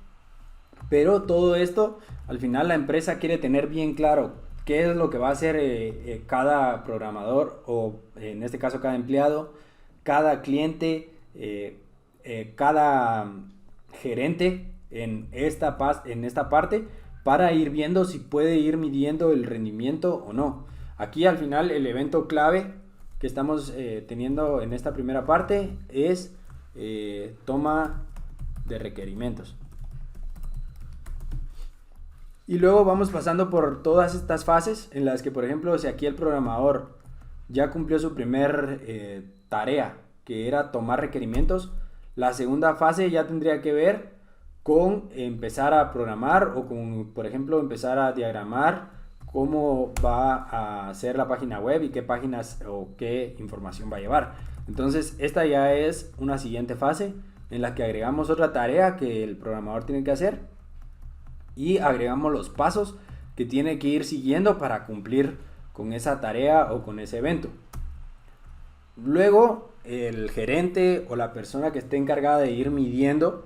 Pero todo esto, al final la empresa quiere tener bien claro qué es lo que va a hacer cada programador, o en este caso cada empleado, cada cliente, cada gerente en esta parte, para ir viendo si puede ir midiendo el rendimiento o no. Aquí al final el evento clave que estamos teniendo en esta primera parte es toma de requerimientos. Y luego vamos pasando por todas estas fases en las que, por ejemplo, si aquí el programador ya cumplió su primer tarea, que era tomar requerimientos, la segunda fase ya tendría que ver con empezar a programar o con, por ejemplo, empezar a diagramar cómo va a ser la página web y qué páginas o qué información va a llevar. Entonces, esta ya es una siguiente fase en la que agregamos otra tarea que el programador tiene que hacer y agregamos los pasos que tiene que ir siguiendo para cumplir con esa tarea o con ese evento. Luego, el gerente o la persona que esté encargada de ir midiendo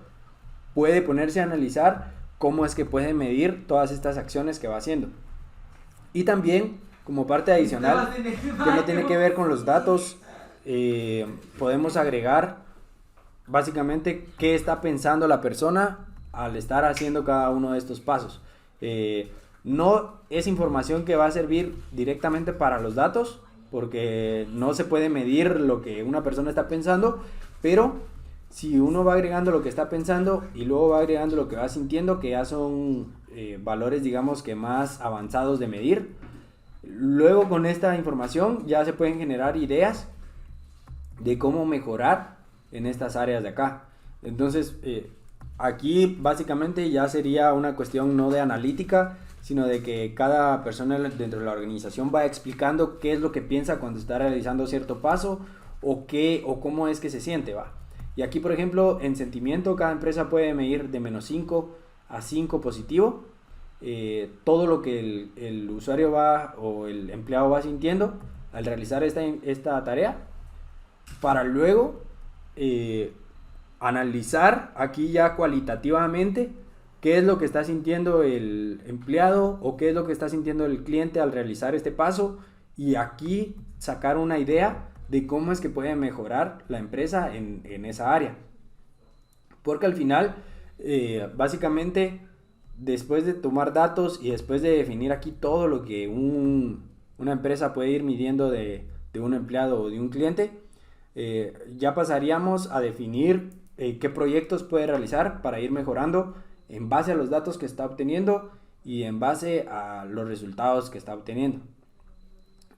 puede ponerse a analizar cómo es que puede medir todas estas acciones que va haciendo. Y también, como parte adicional, que no tiene que ver con los datos, podemos agregar básicamente qué está pensando la persona al estar haciendo cada uno de estos pasos. No es información que va a servir directamente para los datos, porque no se puede medir lo que una persona está pensando, pero si uno va agregando lo que está pensando y luego va agregando lo que va sintiendo, que ya son valores, digamos, que más avanzados de medir, luego con esta información ya se pueden generar ideas de cómo mejorar en estas áreas de acá. Entonces, aquí básicamente ya sería una cuestión no de analítica, sino de que cada persona dentro de la organización va explicando qué es lo que piensa cuando está realizando cierto paso o cómo es que se siente, va. Y aquí, por ejemplo, en sentimiento, cada empresa puede medir de -5 a 5 positivo todo lo que el usuario va o el empleado va sintiendo al realizar esta tarea, para luego analizar aquí ya cualitativamente qué es lo que está sintiendo el empleado o qué es lo que está sintiendo el cliente al realizar este paso, y aquí sacar una idea de cómo es que puede mejorar la empresa en esa área. Porque al final, básicamente, después de tomar datos y después de definir aquí todo lo que una empresa puede ir midiendo de un empleado o de un cliente, ya pasaríamos a definir qué proyectos puede realizar para ir mejorando en base a los datos que está obteniendo y en base a los resultados que está obteniendo.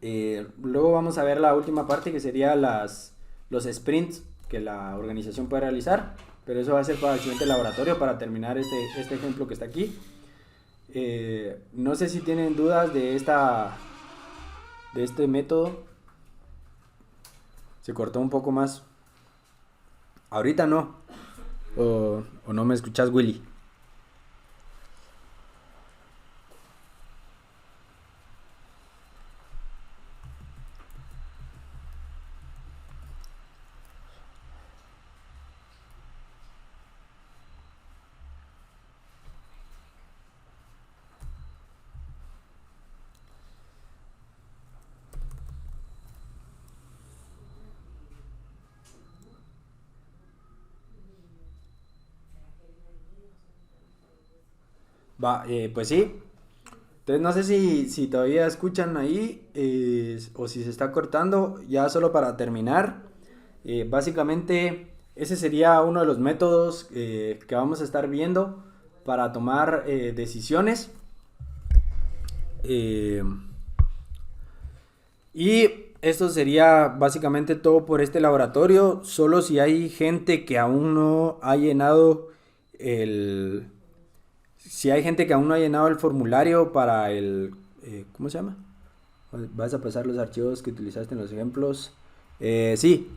Luego vamos a ver la última parte que sería los sprints que la organización puede realizar, pero eso va a ser para el siguiente laboratorio, para terminar este ejemplo que está aquí. No sé si tienen dudas de este método. Se cortó un poco más. Ahorita no. O no me escuchas, Willy. Va, pues sí. Entonces no sé si todavía escuchan ahí o si se está cortando. Ya solo para terminar, básicamente ese sería uno de los métodos que vamos a estar viendo para tomar decisiones. Y esto sería básicamente todo por este laboratorio. Solo si hay gente que aún no ha llenado el... Si hay gente que aún no ha llenado el formulario para el... ¿cómo se llama? Vas a pasar los archivos que utilizaste en los ejemplos. Sí,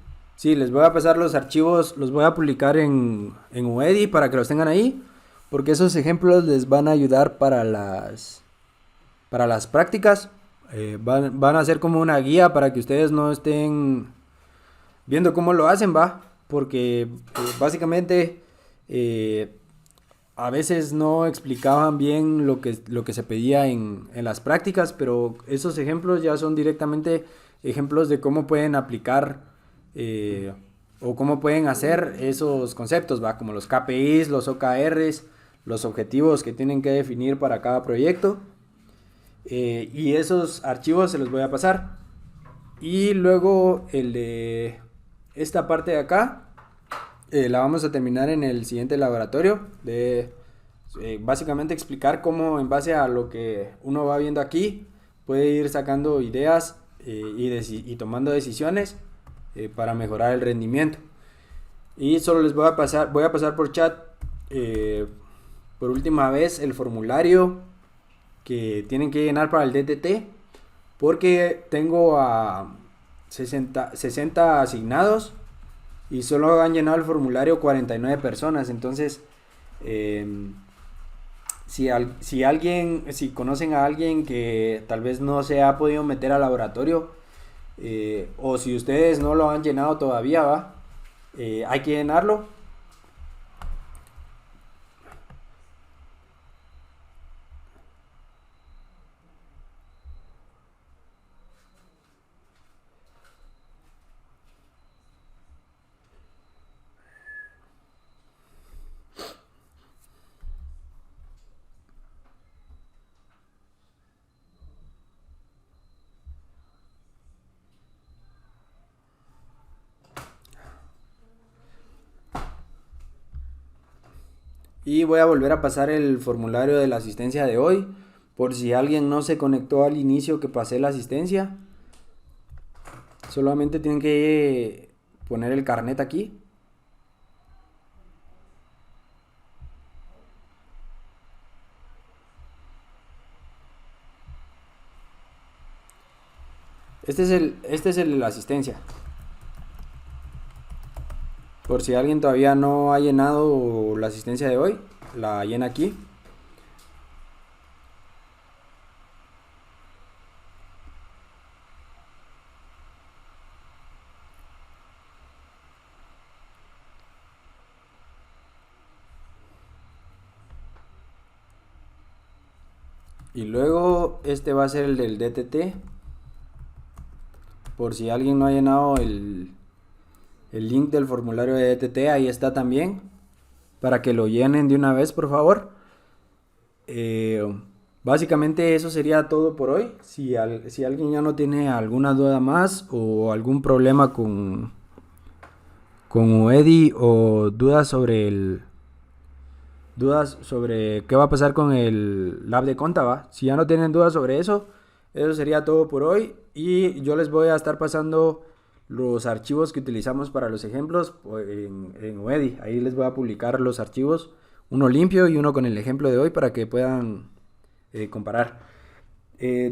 les voy a pasar los archivos, los voy a publicar en UEDI para que los tengan ahí, porque esos ejemplos les van a ayudar para las prácticas. Van a ser como una guía para que ustedes no estén viendo cómo lo hacen, va, porque básicamente a veces no explicaban bien lo que se pedía en las prácticas, pero esos ejemplos ya son directamente ejemplos de cómo pueden aplicar o cómo pueden hacer esos conceptos, va, como los KPIs, los OKRs, los objetivos que tienen que definir para cada proyecto. Y esos archivos se los voy a pasar. Y luego el de esta parte de acá la vamos a terminar en el siguiente laboratorio, de básicamente explicar cómo en base a lo que uno va viendo aquí puede ir sacando ideas y tomando decisiones para mejorar el rendimiento. Y solo les voy a pasar por chat por última vez el formulario que tienen que llenar para el DTT, porque tengo a 60 asignados y solo han llenado el formulario 49 personas. Entonces si conocen a alguien que tal vez no se ha podido meter al laboratorio, o si ustedes no lo han llenado todavía, hay que llenarlo. Y voy a volver a pasar el formulario de la asistencia de hoy, por si alguien no se conectó al inicio que pasé la asistencia. Solamente tienen que poner el carnet aquí. Este es el de la asistencia. Por si alguien todavía no ha llenado la asistencia de hoy, la llena aquí. Y luego este va a ser el del DTT. Por si alguien no ha llenado el link del formulario de DTT, ahí está también, para que lo llenen de una vez, por favor. Básicamente eso sería todo por hoy. Si alguien ya no tiene alguna duda más o algún problema con UEDI, o dudas sobre qué va a pasar con el lab de conta, ¿va? Si ya no tienen dudas sobre eso, Eso sería todo por hoy y yo les voy a estar pasando los archivos que utilizamos para los ejemplos en OEDI. Ahí les voy a publicar los archivos, uno limpio y uno con el ejemplo de hoy para que puedan comparar.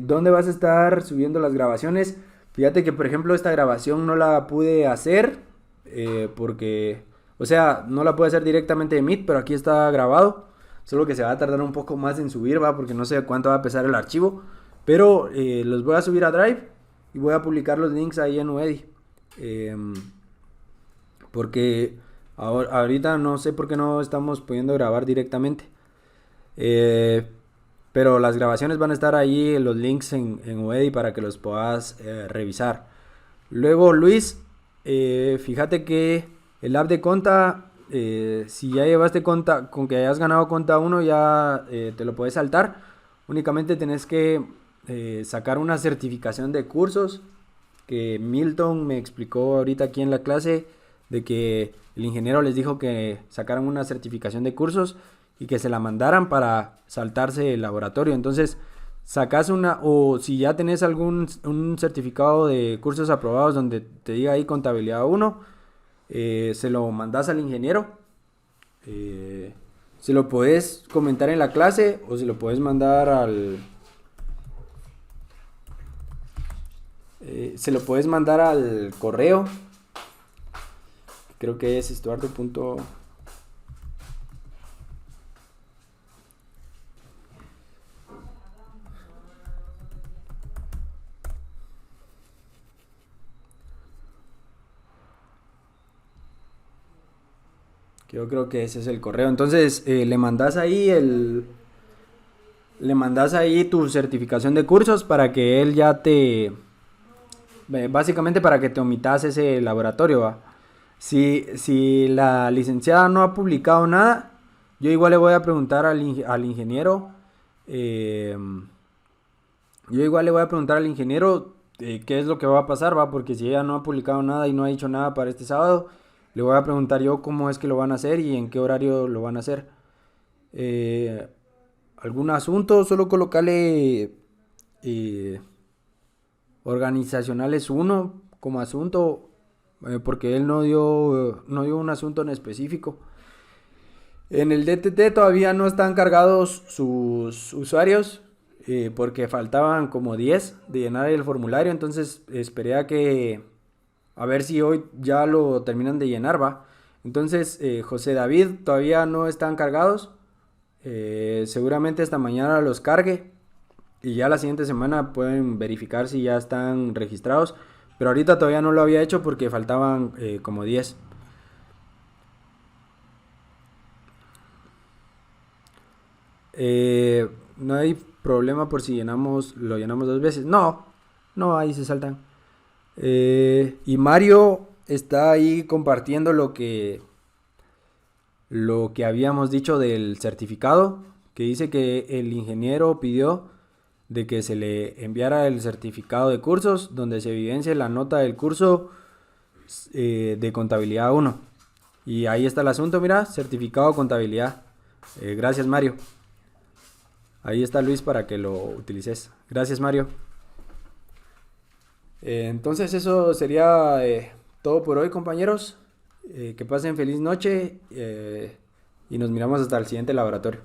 ¿Dónde vas a estar subiendo las grabaciones? Fíjate que por ejemplo esta grabación no la pude hacer porque, o sea, no la pude hacer directamente de Meet, pero aquí está grabado. Solo que se va a tardar un poco más en subir, ¿va? Porque no sé cuánto va a pesar el archivo. Pero los voy a subir a Drive y voy a publicar los links ahí en OEDI. Porque ahorita no sé por qué no estamos pudiendo grabar directamente. Pero las grabaciones van a estar ahí, los links en OEDI para que los puedas revisar. Luego, Luis, fíjate que el app de Conta, si ya llevaste Conta, con que hayas ganado Conta 1 ya te lo puedes saltar. Únicamente tenés que sacar una certificación de cursos que Milton me explicó ahorita aquí en la clase, de que el ingeniero les dijo que sacaran una certificación de cursos y que se la mandaran para saltarse el laboratorio. Entonces sacas una, o si ya tenés un certificado de cursos aprobados donde te diga ahí contabilidad 1, se lo mandas al ingeniero. Se lo podés comentar en la clase o se lo podés mandar se lo puedes mandar al correo. Creo que es Estuardo. Yo creo que ese es el correo. Entonces le mandas ahí tu certificación de cursos para que él ya básicamente para que te omitas ese laboratorio, ¿va? Si la licenciada no ha publicado nada, yo igual le voy a preguntar al ingeniero. Yo igual le voy a preguntar al ingeniero qué es lo que va a pasar, ¿va? Porque si ella no ha publicado nada y no ha dicho nada para este sábado, le voy a preguntar yo cómo es que lo van a hacer y en qué horario lo van a hacer. ¿Algún asunto? Solo colocarle organizacionales 1 como asunto, porque él no dio un asunto en específico. En el DTT todavía no están cargados sus usuarios, porque faltaban como 10 de llenar el formulario, entonces esperé a ver si hoy ya lo terminan de llenar, va. Entonces José David todavía no están cargados, seguramente esta mañana los cargue y ya la siguiente semana pueden verificar si ya están registrados, pero ahorita todavía no lo había hecho porque faltaban como 10. No hay problema por si lo llenamos 2 veces. No, ahí se saltan. Y Mario está ahí compartiendo lo que habíamos dicho del certificado, que dice que el ingeniero pidió de que se le enviara el certificado de cursos donde se evidencie la nota del curso de contabilidad 1. Y ahí está el asunto, mira, certificado de contabilidad. Gracias, Mario. Ahí está Luis para que lo utilices. Gracias, Mario. Entonces eso sería todo por hoy, compañeros. Que pasen feliz noche y nos miramos hasta el siguiente laboratorio.